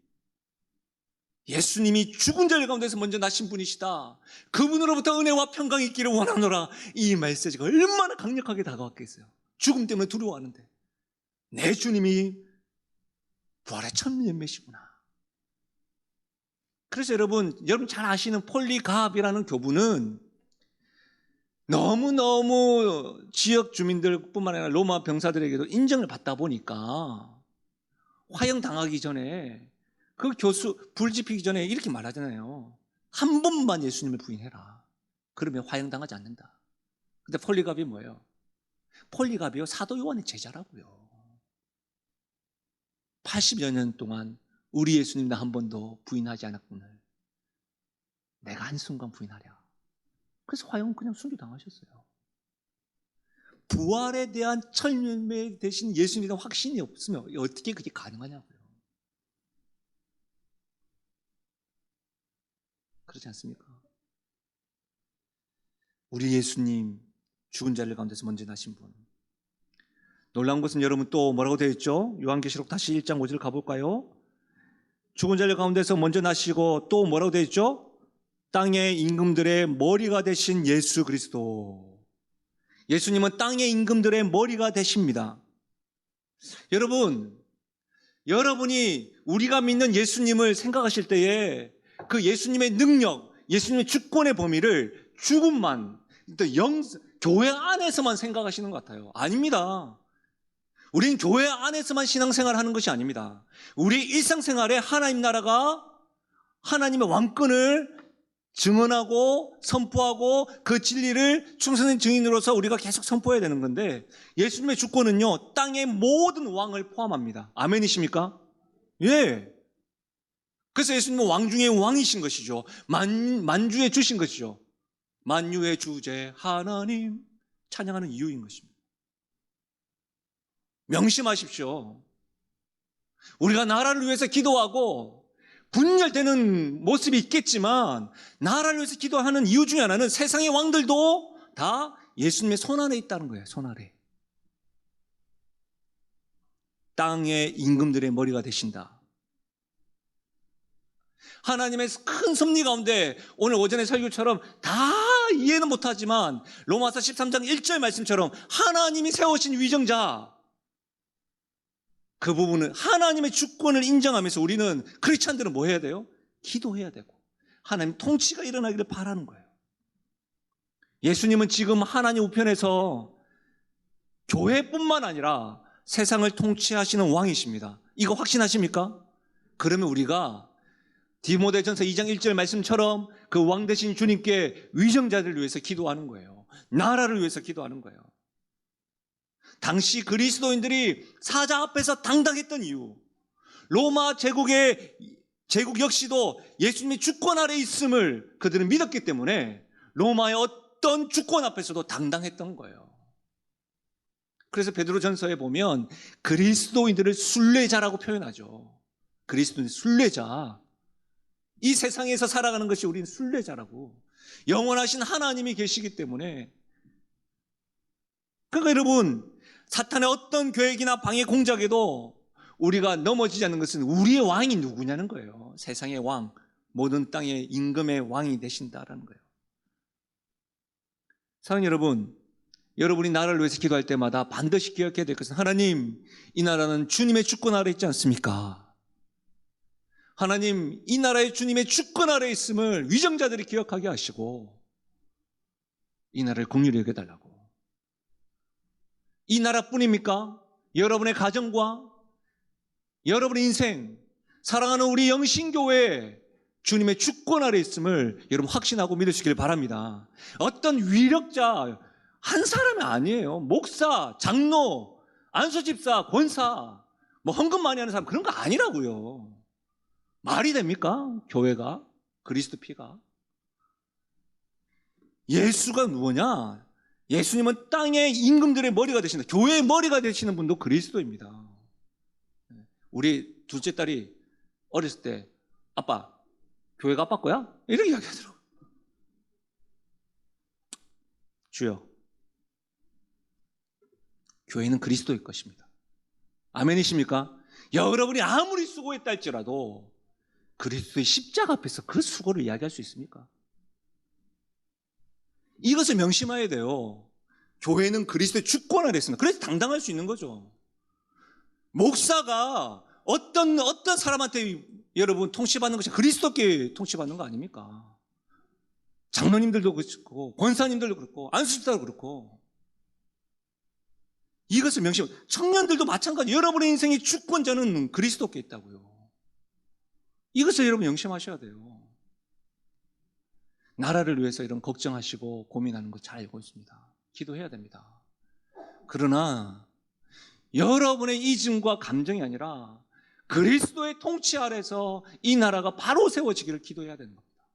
예수님이 죽은 자들 가운데서 먼저 나신 분이시다, 그분으로부터 은혜와 평강이 있기를 원하노라, 이 메시지가 얼마나 강력하게 다가왔겠어요. 죽음 때문에 두려워하는데 내 주님이 부활의 첫 열매시구나. 그래서 여러분 잘 아시는 폴리갑이라는 교부는 너무너무 지역 주민들뿐만 아니라 로마 병사들에게도 인정을 받다 보니까 화형 당하기 전에 그 교수 불 지피기 전에 이렇게 말하잖아요. 한 번만 예수님을 부인해라. 그러면 화형 당하지 않는다. 근데 폴리갑이 뭐예요? 폴리갑이요, 사도 요한의 제자라고요. 80여 년 동안 우리 예수님 나 한 번도 부인하지 않았군을 내가 한순간 부인하랴. 그래서 화형 그냥 순교당하셨어요. 부활에 대한 첫 열매 대신 예수님에 대한 확신이 없으면 어떻게 그게 가능하냐고요. 그렇지 않습니까? 우리 예수님 죽은 자들 가운데서 먼저 나신 분. 놀라운 것은 여러분 또 뭐라고 되어 있죠? 요한계시록 다시 1장 5절 가볼까요? 죽은 자들 가운데서 먼저 나시고 또 뭐라고 되어 있죠? 땅의 임금들의 머리가 되신 예수 그리스도. 예수님은 땅의 임금들의 머리가 되십니다. 여러분이 우리가 믿는 예수님을 생각하실 때에 그 예수님의 능력, 예수님의 주권의 범위를 죽음만, 교회 안에서만 생각하시는 것 같아요. 아닙니다. 우린 교회 안에서만 신앙생활을 하는 것이 아닙니다. 우리 일상생활에 하나님 나라가 하나님의 왕권을 증언하고 선포하고 그 진리를 충성된 증인으로서 우리가 계속 선포해야 되는 건데, 예수님의 주권은요 땅의 모든 왕을 포함합니다. 아멘이십니까? 예. 그래서 예수님은 왕 중에 왕이신 것이죠. 만주의 주신 것이죠. 만유의 주제 하나님 찬양하는 이유인 것입니다. 명심하십시오. 우리가 나라를 위해서 기도하고 분열되는 모습이 있겠지만, 나라를 위해서 기도하는 이유 중에 하나는 세상의 왕들도 다 예수님의 손 안에 있다는 거예요. 손 아래. 땅의 임금들의 머리가 되신다. 하나님의 큰 섭리 가운데 오늘 오전의 설교처럼 다 이해는 못하지만 로마서 13장 1절 말씀처럼 하나님이 세우신 위정자, 그 부분은 하나님의 주권을 인정하면서 우리는, 크리스찬들은 뭐 해야 돼요? 기도해야 되고 하나님 통치가 일어나기를 바라는 거예요. 예수님은 지금 하나님 우편에서 교회뿐만 아니라 세상을 통치하시는 왕이십니다. 이거 확신하십니까? 그러면 우리가 디모데전서 2장 1절 말씀처럼 그 왕 되신 주님께 위정자들을 위해서 기도하는 거예요. 나라를 위해서 기도하는 거예요. 당시 그리스도인들이 사자 앞에서 당당했던 이유, 로마 제국 역시도 예수님의 주권 아래 있음을 그들은 믿었기 때문에 로마의 어떤 주권 앞에서도 당당했던 거예요. 그래서 베드로전서에 보면 그리스도인들을 순례자라고 표현하죠. 그리스도인 순례자. 이 세상에서 살아가는 것이 우리는 순례자라고. 영원하신 하나님이 계시기 때문에. 그러니까 여러분, 사탄의 어떤 계획이나 방해 공작에도 우리가 넘어지지 않는 것은 우리의 왕이 누구냐는 거예요. 세상의 왕, 모든 땅의 임금의 왕이 되신다라는 거예요. 사랑하는 여러분, 여러분이 나라를 위해서 기도할 때마다 반드시 기억해야 될 것은 하나님, 이 나라는 주님의 주권 아래 있지 않습니까? 하나님, 이 나라의 주님의 주권 아래 있음을 위정자들이 기억하게 하시고 이 나라를 긍휼히 여겨달라고. 이 나라뿐입니까? 여러분의 가정과 여러분의 인생, 사랑하는 우리 영신교회 주님의 주권 아래 있음을 여러분 확신하고 믿으시길 바랍니다. 어떤 위력자 한 사람이 아니에요. 목사, 장로, 안수집사, 권사, 뭐 헌금 많이 하는 사람 그런 거 아니라고요. 말이 됩니까? 교회가, 그리스도 피가. 예수가 누구냐? 예수님은 땅의 임금들의 머리가 되신다. 교회의 머리가 되시는 분도 그리스도입니다. 우리 둘째 딸이 어렸을 때 아빠, 교회가 아빠 거야? 이렇게 이야기하더라고요. 주여, 교회는 그리스도의 것입니다. 아멘이십니까? 여러분이 아무리 수고했다 할지라도 그리스도의 십자가 앞에서 그 수고를 이야기할 수 있습니까? 이것을 명심해야 돼요. 교회는 그리스도의 주권 아래 있습니다. 그래서 당당할 수 있는 거죠. 목사가 어떤 사람한테 여러분 통치받는 것이 그리스도께 통치받는 거 아닙니까? 장로님들도 그렇고 권사님들도 그렇고 안수집사도 그렇고. 이것을 청년들도 마찬가지. 여러분의 인생의 주권자는 그리스도께 있다고요. 이것을 여러분 명심하셔야 돼요. 나라를 위해서 이런 걱정하시고 고민하는 거 잘 알고 있습니다. 기도해야 됩니다. 그러나 여러분의 이즘과 감정이 아니라 그리스도의 통치 아래서 이 나라가 바로 세워지기를 기도해야 되는 겁니다.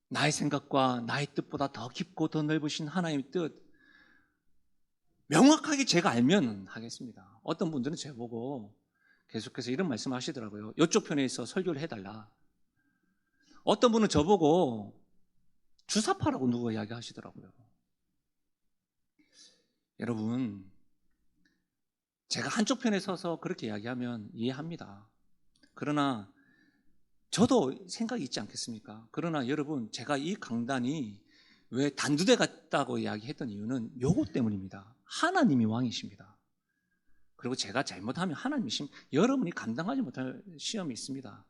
나의 생각과 나의 뜻보다 더 깊고 더 넓으신 하나님의 뜻 명확하게 제가 알면 하겠습니다. 어떤 분들은 저보고 계속해서 이런 말씀 하시더라고요. 이쪽 편에 있어 설교를 해달라. 어떤 분은 저보고 주사파라고 누가 이야기하시더라고요. 여러분, 제가 한쪽 편에 서서 그렇게 이야기하면 이해합니다. 그러나 저도 생각이 있지 않겠습니까? 그러나 여러분, 제가 이 강단이 왜 단두대 같다고 이야기했던 이유는 요것 때문입니다. 하나님이 왕이십니다. 그리고 제가 잘못하면 하나님이 여러분이 감당하지 못할 시험이 있습니다.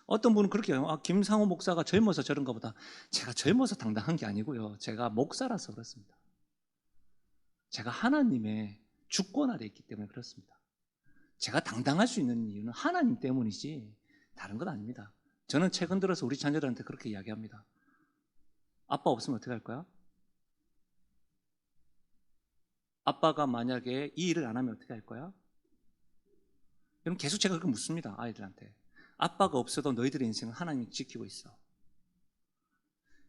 어떤 분은 그렇게 김상호 목사가 젊어서 저런가 보다. 제가 젊어서 당당한 게 아니고요. 제가 목사라서 그렇습니다. 제가 하나님의 주권 아래 있기 때문에 그렇습니다. 제가 당당할 수 있는 이유는 하나님 때문이지 다른 건 아닙니다. 저는 최근 들어서 우리 자녀들한테 그렇게 이야기합니다. 아빠 없으면 어떻게 할 거야? 아빠가 만약에 이 일을 안 하면 어떻게 할 거야? 여러분 계속 제가 그렇게 묻습니다. 아이들한테. 아빠가 없어도 너희들의 인생은 하나님이 지키고 있어.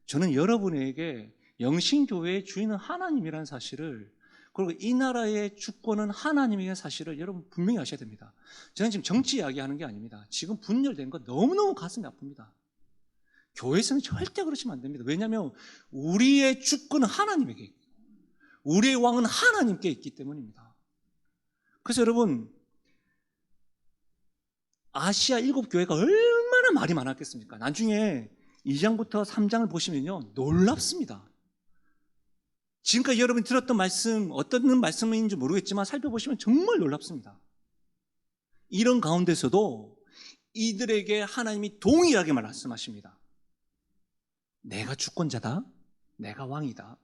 저는 여러분에게 영신교회의 주인은 하나님이라는 사실을, 그리고 이 나라의 주권은 하나님이라는 사실을 여러분 분명히 아셔야 됩니다. 저는 지금 정치 이야기하는 게 아닙니다. 지금 분열된 거 너무너무 가슴이 아픕니다. 교회에서는 절대 그러시면 안 됩니다. 왜냐하면 우리의 주권은 하나님에게 있고 우리의 왕은 하나님께 있기 때문입니다. 그래서 여러분, 아시아 7교회가 얼마나 말이 많았겠습니까? 나중에 2장부터 3장을 보시면요 놀랍습니다. 지금까지 여러분이 들었던 말씀, 어떤 말씀인지 모르겠지만 살펴보시면 정말 놀랍습니다. 이런 가운데서도 이들에게 하나님이 동일하게 말씀하십니다. 내가 주권자다. 내가 왕이다.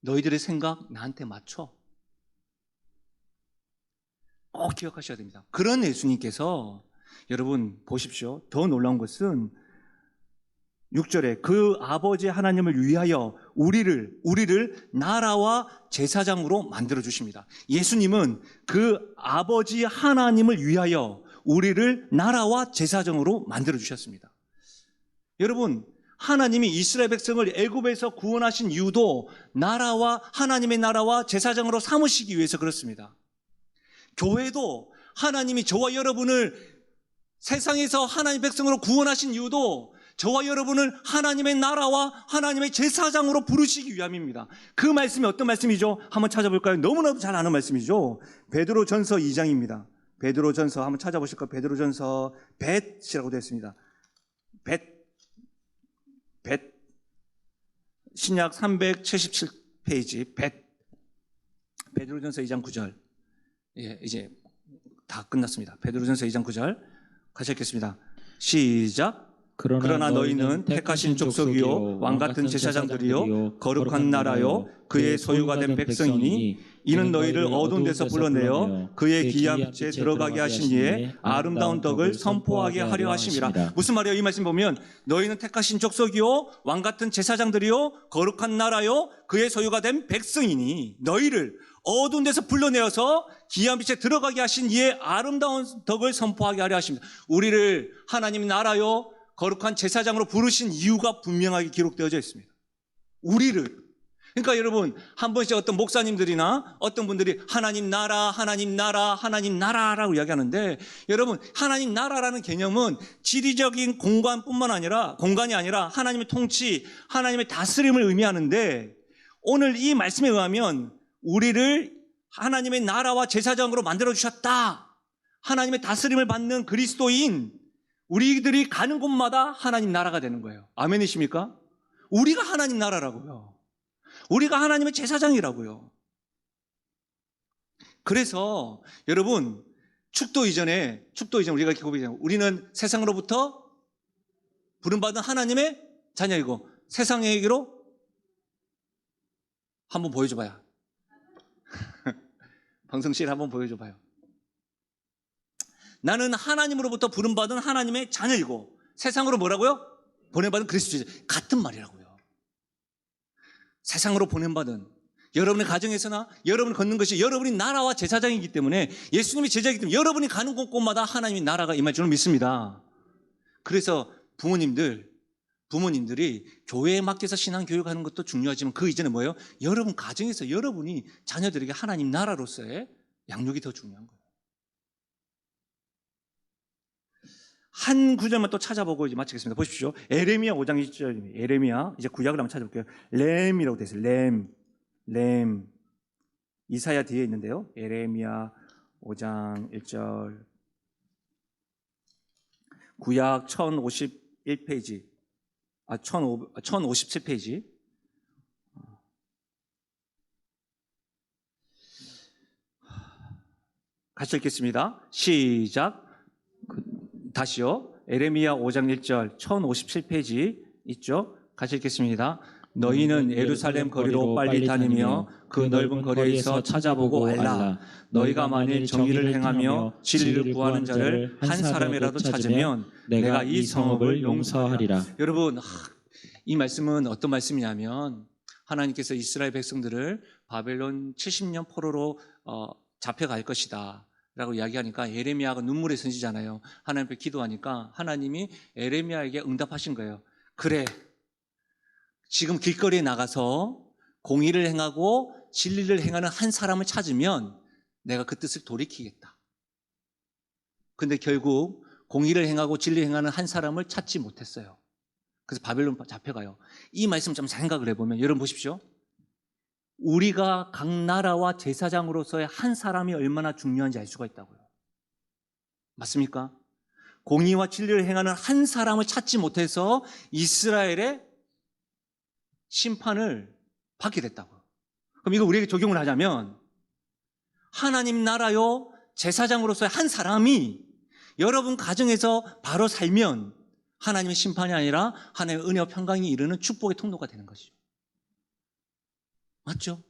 너희들의 생각 나한테 맞춰. 꼭 기억하셔야 됩니다. 그런 예수님께서 여러분 보십시오. 더 놀라운 것은 6절에 그 아버지 하나님을 위하여 우리를 나라와 제사장으로 만들어 주십니다. 예수님은 그 아버지 하나님을 위하여 우리를 나라와 제사장으로 만들어 주셨습니다. 여러분, 하나님이 이스라엘 백성을 애굽에서 구원하신 이유도 하나님의 나라와 제사장으로 삼으시기 위해서 그렇습니다. 교회도 하나님이 저와 여러분을 세상에서 하나님의 백성으로 구원하신 이유도 저와 여러분을 하나님의 나라와 하나님의 제사장으로 부르시기 위함입니다. 그 말씀이 어떤 말씀이죠? 한번 찾아볼까요? 너무나도 잘 아는 말씀이죠. 베드로전서 2장입니다. 베드로전서 한번 찾아보실까요? 베드로전서 벳이라고 되어 있습니다. 벳 신약 377페이지 베드로전서 2장 9절. 예, 이제 다 끝났습니다. 베드로전서 2장 9절 같이 읽겠습니다. 시작. 그러나 너희는 택하신 족속이요 왕같은 제사장들이요 거룩한 나라요 그의 소유가 된 백성이니 이는 너희를 어두운 데서 불러내어 그의 기이한 빛에 들어가게 하신 이의 아름다운 덕을 선포하게 하려 하심이라. 무슨 말이에요? 이 말씀 보면 너희는 택하신 족속이요 왕같은 제사장들이요 거룩한 나라요 그의 소유가 된 백성이니 너희를 어두운 데서 불러내어서 기이한 빛에 들어가게 하신 이의 아름다운 덕을 선포하게 하려 하십니다. 우리를 하나님 나라요 거룩한 제사장으로 부르신 이유가 분명하게 기록되어져 있습니다. 우리를. 그러니까 여러분, 한 번씩 어떤 목사님들이나 어떤 분들이 하나님 나라, 하나님 나라, 하나님 나라라고 이야기하는데, 여러분, 하나님 나라라는 개념은 지리적인 공간이 아니라 하나님의 통치, 하나님의 다스림을 의미하는데, 오늘 이 말씀에 의하면 우리를 하나님의 나라와 제사장으로 만들어주셨다. 하나님의 다스림을 받는 그리스도인, 우리들이 가는 곳마다 하나님 나라가 되는 거예요. 아멘이십니까? 우리가 하나님 나라라고요. 우리가 하나님의 제사장이라고요. 그래서 여러분 축도 이전에 우리가 기록하잖아요. 우리는 세상으로부터 부름받은 하나님의 자녀이고 세상에게로 한번 보여줘봐요. 방송실 한번 보여줘봐요. 나는 하나님으로부터 부름받은 하나님의 자녀이고 세상으로 뭐라고요? 보냄받은 그리스도 제자. 같은 말이라고요. 세상으로 보냄받은 여러분의 가정에서나 여러분이 걷는 것이 여러분이 나라와 제사장이기 때문에 예수님이 제자이기 때문에 여러분이 가는 곳곳마다 하나님의 나라가 임할 줄을 믿습니다. 그래서 부모님들이 교회에 맡겨서 신앙교육하는 것도 중요하지만 그 이전에 뭐예요? 여러분 가정에서 여러분이 자녀들에게 하나님 나라로서의 양육이 더 중요한 거예요. 한 구절만 또 찾아보고 이제 마치겠습니다. 보십시오. 에레미야 5장 20절입니다. 에레미야, 이제 구약을 한번 찾아볼게요. 램이라고 되어 있어요. 램. 이사야 뒤에 있는데요. 에레미야 5장 1절. 구약 1051페이지. 1057페이지. 같이 읽겠습니다. 시작. 다시요. 에레미야 5장 1절 1057페이지 있죠? 같이 읽겠습니다. 너희는 예루살렘 거리로 빨리 다니며 그 넓은 거리에서 찾아보고 알라. 너희가 만일 정의를 행하며 진리를 구하는 자를 한 사람이라도 찾으면 내가 이 성읍을 용서하리라. 여러분, 이 말씀은 어떤 말씀이냐면 하나님께서 이스라엘 백성들을 바벨론 70년 포로로 잡혀갈 것이다 라고 이야기하니까 예레미야가 눈물의 선지잖아요. 하나님 앞에 기도하니까 하나님이 예레미야에게 응답하신 거예요. 그래, 지금 길거리에 나가서 공의를 행하고 진리를 행하는 한 사람을 찾으면 내가 그 뜻을 돌이키겠다. 근데 결국 공의를 행하고 진리를 행하는 한 사람을 찾지 못했어요. 그래서 바벨론 잡혀가요. 이 말씀 좀 생각을 해보면 여러분 보십시오. 우리가 각 나라와 제사장으로서의 한 사람이 얼마나 중요한지 알 수가 있다고요. 맞습니까? 공의와 진리를 행하는 한 사람을 찾지 못해서 이스라엘의 심판을 받게 됐다고요. 그럼 이거 우리에게 적용을 하자면 하나님 나라요 제사장으로서의 한 사람이 여러분 가정에서 바로 살면 하나님의 심판이 아니라 하나님의 은혜와 평강이 이르는 축복의 통로가 되는 것이죠. 맞죠?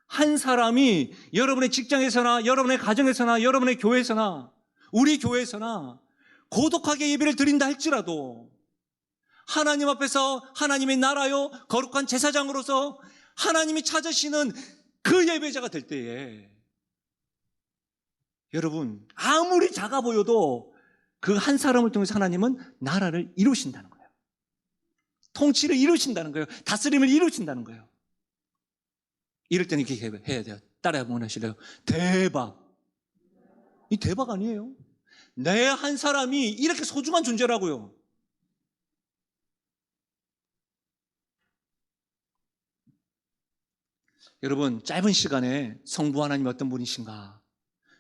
한 사람이 여러분의 직장에서나 여러분의 가정에서나 여러분의 교회에서나 우리 교회에서나 고독하게 예배를 드린다 할지라도 하나님 앞에서 하나님의 나라요 거룩한 제사장으로서 하나님이 찾으시는 그 예배자가 될 때에 여러분 아무리 작아 보여도 그 한 사람을 통해서 하나님은 나라를 이루신다는 거예요. 통치를 이루신다는 거예요. 다스림을 이루신다는 거예요. 이럴 때는 이렇게 해야 돼요. 따라 한번 하실래요? 대박. 이 대박 아니에요? 내 한 사람이 이렇게 소중한 존재라고요. 여러분 짧은 시간에 성부 하나님 어떤 분이신가,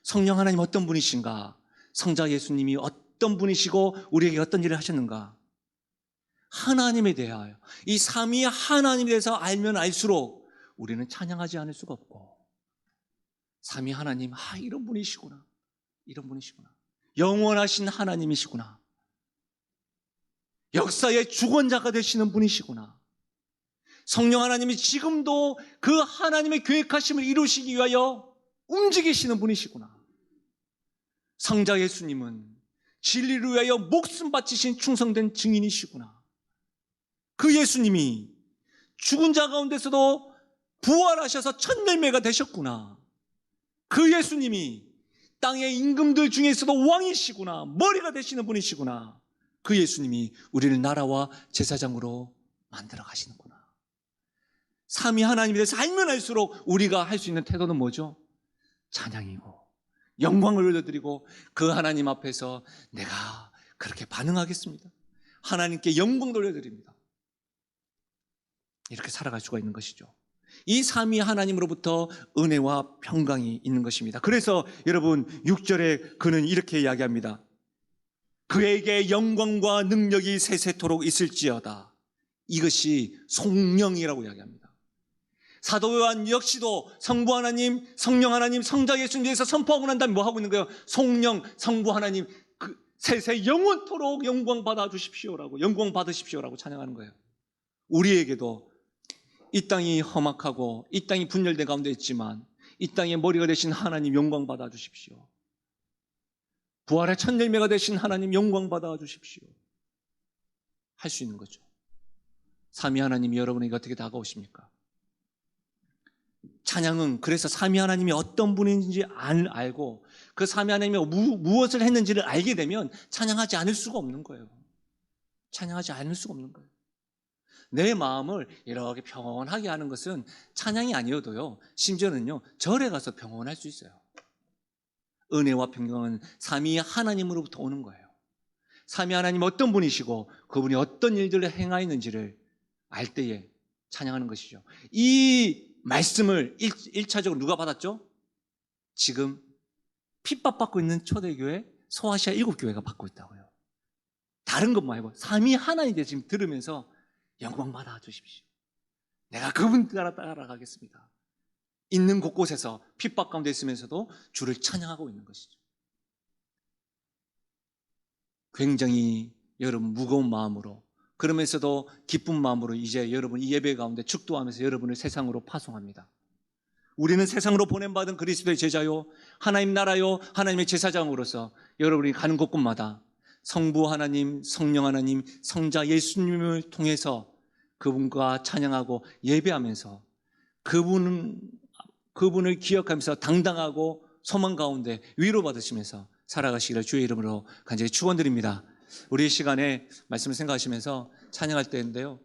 성령 하나님 어떤 분이신가, 성자 예수님이 어떤 분이시고 우리에게 어떤 일을 하셨는가, 하나님에 대하여 이 삼위 하나님에 대해서 알면 알수록 우리는 찬양하지 않을 수가 없고, 삼위 하나님, 이런 분이시구나, 이런 분이시구나, 영원하신 하나님이시구나, 역사의 주권자가 되시는 분이시구나, 성령 하나님이 지금도 그 하나님의 계획하심을 이루시기 위하여 움직이시는 분이시구나, 성자 예수님은 진리를 위하여 목숨 바치신 충성된 증인이시구나, 그 예수님이 죽은 자 가운데서도 부활하셔서 첫 열매가 되셨구나, 그 예수님이 땅의 임금들 중에서도 왕이시구나, 머리가 되시는 분이시구나, 그 예수님이 우리를 나라와 제사장으로 만들어 가시는구나. 삼위 하나님에 대해서 알면 알수록 우리가 할 수 있는 태도는 뭐죠? 찬양이고 영광을 올려드리고 그 하나님 앞에서 내가 그렇게 반응하겠습니다, 하나님께 영광 돌려드립니다, 이렇게 살아갈 수가 있는 것이죠. 이 삼위 하나님으로부터 은혜와 평강이 있는 것입니다. 그래서 여러분 6절에 그는 이렇게 이야기합니다. 그에게 영광과 능력이 세세토록 있을지어다. 이것이 송영이라고 이야기합니다. 사도 요한 역시도 성부 하나님, 성령 하나님, 성자 예수님에서 선포하고 난 다음에 뭐 하고 있는 거예요? 송영, 성부 하나님 그 세세 영원토록 영광 받아 주십시오라고, 영광 받으십시오라고 찬양하는 거예요. 우리에게도 이 땅이 험악하고 이 땅이 분열된 가운데 있지만 이 땅의 머리가 되신 하나님 영광 받아 주십시오. 부활의 첫 열매가 되신 하나님 영광 받아 주십시오. 할 수 있는 거죠. 삼위 하나님이 여러분에게 어떻게 다가오십니까? 찬양은 그래서 삼위 하나님이 어떤 분인지 알고 그 삼위 하나님이 무엇을 했는지를 알게 되면 찬양하지 않을 수가 없는 거예요. 찬양하지 않을 수가 없는 거예요. 내 마음을 이렇게 평온하게 하는 것은 찬양이 아니어도요, 심지어는요 절에 가서 평온할 수 있어요. 은혜와 평강은 삼위 하나님으로부터 오는 거예요. 삼위 하나님 어떤 분이시고 그분이 어떤 일들을 행하였는지를 알 때에 찬양하는 것이죠. 이 말씀을 1차적으로 누가 받았죠? 지금 핍박받고 있는 초대교회 소아시아 7교회가 받고 있다고요. 다른 것 말고 삼위 하나님께 지금 들으면서 영광 받아 주십시오. 내가 그분 따라가겠습니다. 있는 곳곳에서 핍박 가운데 있으면서도 주를 찬양하고 있는 것이죠. 굉장히 여러분 무거운 마음으로, 그러면서도 기쁜 마음으로 이제 여러분 이 예배 가운데 축도하면서 여러분을 세상으로 파송합니다. 우리는 세상으로 보냄받은 그리스도의 제자요, 하나님 나라요, 하나님의 제사장으로서 여러분이 가는 곳곳마다 성부 하나님, 성령 하나님, 성자 예수님을 통해서 그분과 찬양하고 예배하면서 그분을 기억하면서 당당하고 소망 가운데 위로받으시면서 살아가시기를 주의 이름으로 간절히 축원드립니다. 우리 이 시간에 말씀을 생각하시면서 찬양할 때인데요,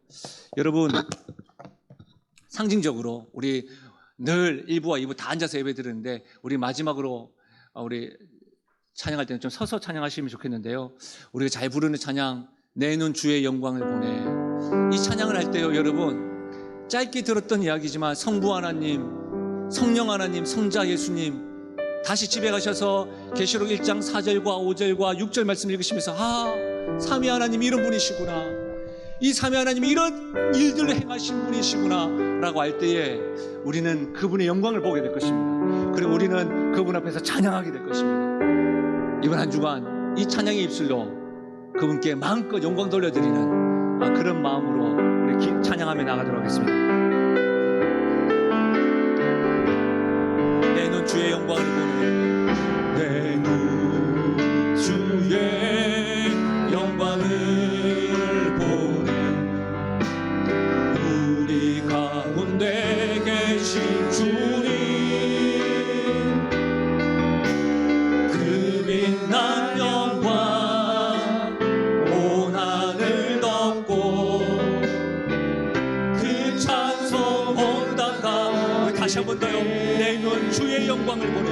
여러분 상징적으로 우리 늘 1부와 2부 다 앉아서 예배 드리는데 우리 마지막으로 우리 찬양할 때는 좀 서서 찬양하시면 좋겠는데요, 우리가 잘 부르는 찬양 내 눈 주의 영광을 보내, 이 찬양을 할 때요 여러분 짧게 들었던 이야기지만 성부 하나님, 성령 하나님, 성자 예수님 다시 집에 가셔서 계시록 1장 4절과 5절과 6절 말씀 읽으시면서 삼위 하나님이 이런 분이시구나, 이 삼위 하나님이 이런 일들을 행하신 분이시구나 라고 할 때에 우리는 그분의 영광을 보게 될 것입니다. 그리고 우리는 그분 앞에서 찬양하게 될 것입니다. 이번 한 주간 이 찬양의 입술로 그분께 마음껏 영광 돌려드리는 그런 마음으로 우리 찬양하며 나가도록 하겠습니다. 내 눈 주의 영광을 보는, 내 눈 주의 영광을 보는, 우리 가운데 계신 주님, 그 빛난 영광 온 하늘 덮고, 그 찬송 온 땅가. 다시 한 번 더요. 내 눈 주의 영광을 보는,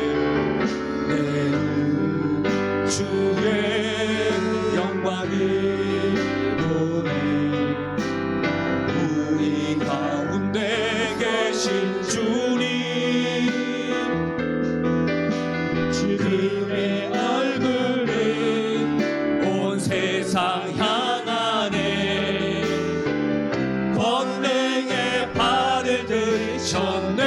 내 눈 주의 영광을 보는, 우리 가운데 계신 주님, 그의 얼굴은 온 세상 향하네, 권능의 발을 들이셨네.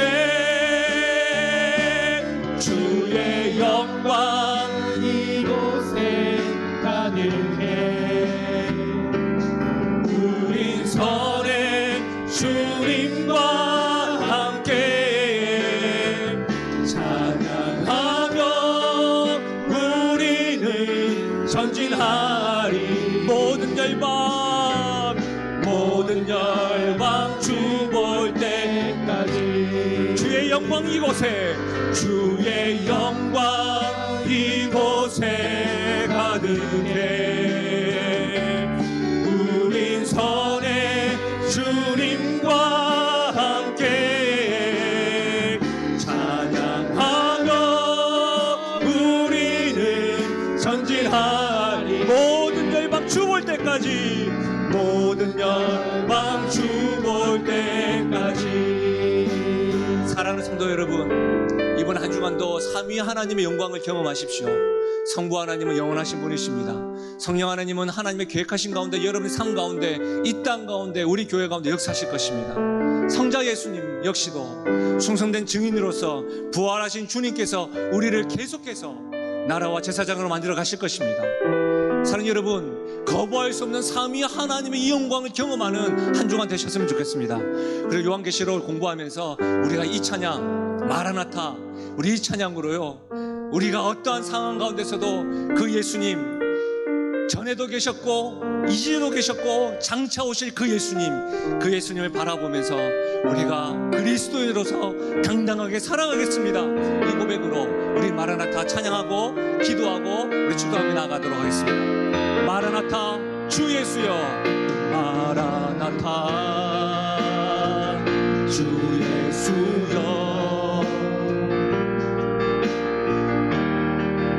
주의 영광 이곳에 가득해, 우린 선의 주님과 함께 찬양하며 우리는 전진하리. 모든 열방 주 볼 때까지, 주의 영광 이곳에, 주의 영광 이곳에 가득해, 우린 선의 주님과 함께 찬양하며 우리는 전진하리. 모든 열방 주 볼 때까지, 모든 열방 주 볼 때까지. 사랑하는 성도 여러분, 이번 한 주간도 삼위 하나님의 영광을 경험하십시오. 성부 하나님은 영원하신 분이십니다. 성령 하나님은 하나님의 계획하신 가운데, 여러분의 삶 가운데, 이 땅 가운데, 우리 교회 가운데 역사하실 것입니다. 성자 예수님 역시도 충성된 증인으로서 부활하신 주님께서 우리를 계속해서 나라와 제사장으로 만들어 가실 것입니다. 사랑하는 여러분, 거부할 수 없는 삼위 하나님의 이 영광을 경험하는 한 주간 되셨으면 좋겠습니다. 그리고 요한계시록을 공부하면서 우리가 이 찬양 마라나타, 우리 이 찬양으로요, 우리가 어떠한 상황 가운데서도 그 예수님, 전에도 계셨고 이제도 계셨고 장차 오실 그 예수님, 그 예수님을 바라보면서 우리가 그리스도인으로서 당당하게 살아가겠습니다. 이 고백으로 우리 마라나타 찬양하고 기도하고 우리 축도하며 나가도록 하겠습니다. 마라나타 주 예수여, 마라나타 주 예수여,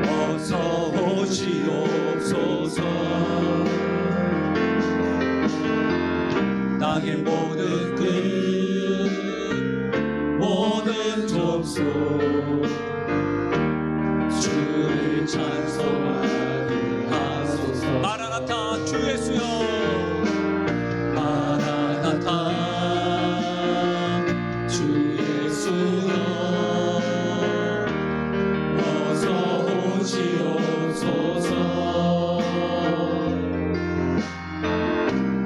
어서 오시옵소서. 땅의 모든 끝, 모든 족속 주를 찬송하게 하소서. 마라나타 주 예수여, 마라나타 주 예수여, 어서 오시옵소서.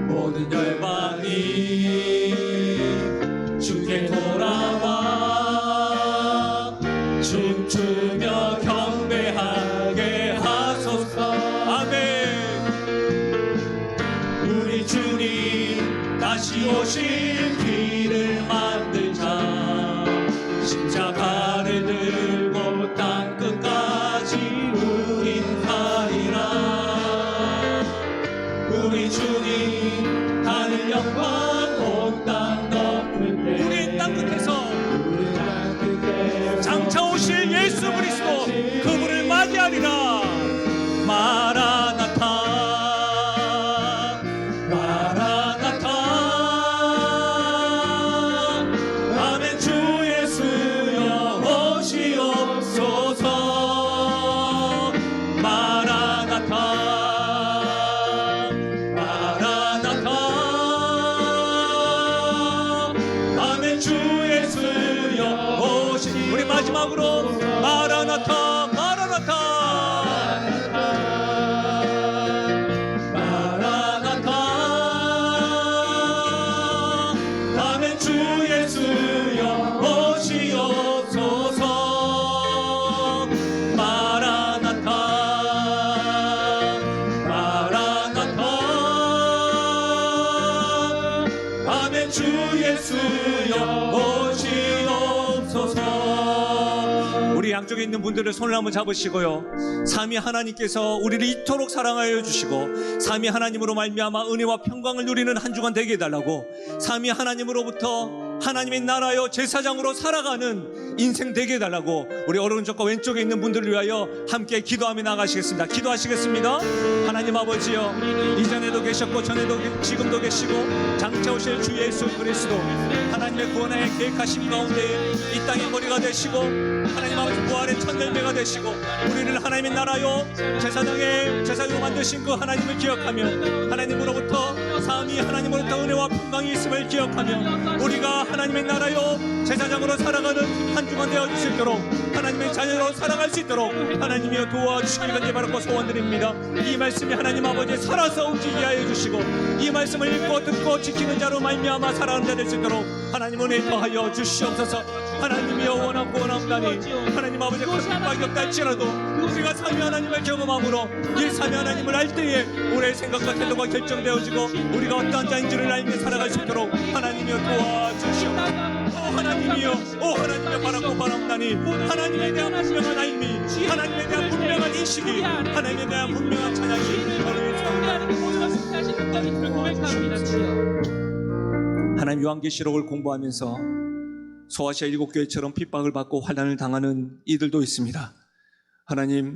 모든 열방이 주께 돌아와 춤추며 경배하게 하소서. 아멘. 우리 주님 다시 오실 길을 만들자. 십자가를 들고 땅 끝까지 우린 가리라. 우리 주님 하늘 영광 온 땅 덮을 때, 우리 땅 끝에서 장차 오실 예수 그리스도 그분을 맞이하리라. 마라나타 마라나타. 아멘. 주 예수여 오시옵소서. 마라나타 마라나타. 아멘. 주 예수여 우리 마지막으로 마라나타 마라나타. 주 예수여 오시옵소서. 우리 양쪽에 있는 분들을 손을 한번 잡으시고요, 삼위 하나님께서 우리를 이토록 사랑하여 주시고 삼위 하나님으로 말미암아 은혜와 평강을 누리는 한 주간 되게 해달라고, 삼위 하나님으로부터 하나님의 나라여 제사장으로 살아가는 인생 되게 해달라고 우리 오른쪽과 왼쪽에 있는 분들을 위하여 함께 기도하며 나가시겠습니다. 기도하시겠습니다. 하나님 아버지여, 이전에도 계셨고 전에도 지금도 계시고 장차 오실 주 예수 그리스도 하나님의 구원의 계획하심 가운데 이 땅의 머리가 되시고 하나님 아버지 부활의 첫 열매가 되시고 우리를 하나님의 나라요 제사장으로 만드신 그 하나님을 기억하며 하나님으로부터 삼위 하나님으로부터 은혜와 평강이 있음을 기억하며 우리가 하나님의 나라요 제사장으로 살아가는 한 주간 되어 주실 수 있도록 하나님의 자녀로 살아갈 수 있도록 하나님이여 도와주시길 간절히 바라고 소원드립니다. 이 말씀이 하나님 아버지 살아서 움직이게 하여 주시고 이 말씀을 읽고 듣고 지키는 자로 말미암아 살아가는 자 될 수 있도록 하나님 은혜 더하여 주시옵소서. 하나님이여 원하옵나니 하나님 아버지 거듭나기 없다 할지라도 우리가 삼위 하나님을 경험함으로 이 삼위 하나님을 알 때에 우리의 생각과 태도가 결정되어지고 우리가 어떠한 자인지를 알며 살아갈 수 있도록 하나님이여 도와주시옵소서. 오 하나님이여 바라고 바라옵나니 하나님에 대한 분명한 알미, 하나님에 대한 분명한 인식이, 하나님에 대한 분명한 찬양이 하나님 요한계시록을 공부하면서 소아시아 7교회처럼 핍박을 받고 환난을 당하는 이들도 있습니다. 하나님,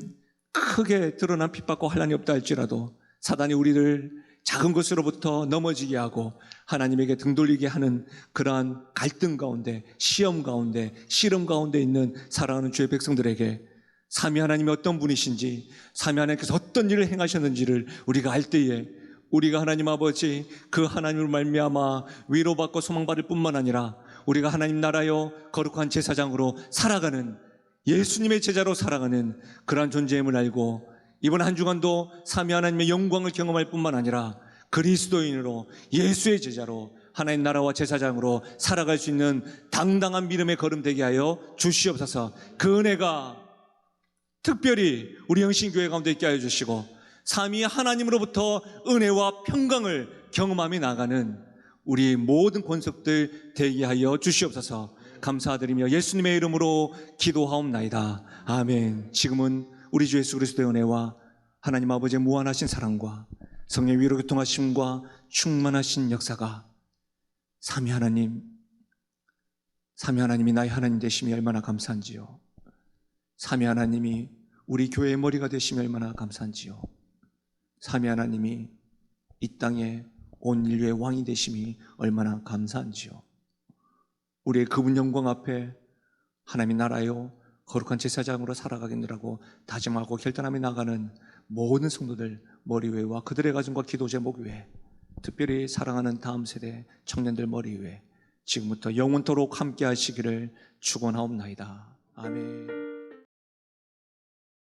크게 드러난 핍박과 환난이 없다 할지라도 사단이 우리를 작은 것으로부터 넘어지게 하고 하나님에게 등 돌리게 하는 그러한 갈등 가운데, 시험 가운데, 시름 가운데 있는 사랑하는 주의 백성들에게 삼위 하나님이 어떤 분이신지, 삼위 하나님께서 어떤 일을 행하셨는지를 우리가 알 때에 우리가 하나님 아버지 그 하나님을 말미암아 위로받고 소망받을 뿐만 아니라 우리가 하나님 나라요 거룩한 제사장으로 살아가는, 예수님의 제자로 살아가는 그러한 존재임을 알고 이번 한 주간도 삼위 하나님의 영광을 경험할 뿐만 아니라 그리스도인으로 예수의 제자로 하나님 나라와 제사장으로 살아갈 수 있는 당당한 믿음의 걸음 되게 하여 주시옵소서. 그 은혜가 특별히 우리 영신교회 가운데 있게 하여 주시고 삼위 하나님으로부터 은혜와 평강을 경험하며 나가는 우리 모든 권속들 되게 하여 주시옵소서. 감사드리며 예수님의 이름으로 기도하옵나이다. 아멘. 지금은 우리 주 예수 그리스도의 은혜와 하나님 아버지의 무한하신 사랑과 성령의 위로 교통하심과 충만하신 역사가 삼위 하나님이 나의 하나님 되심이 얼마나 감사한지요. 삼위 하나님이 우리 교회의 머리가 되심이 얼마나 감사한지요. 삼위 하나님이 이 땅에 온 인류의 왕이 되심이 얼마나 감사한지요. 우리의 그분 영광 앞에 하나님의 나라요 거룩한 제사장으로 살아가겠느라고 다짐하고 결단하며 나가는 모든 성도들 머리 위에와 그들의 가정과 기도 제목 위에, 특별히 사랑하는 다음 세대 청년들 머리 위에 지금부터 영원토록 함께 하시기를 축원하옵나이다. 아멘.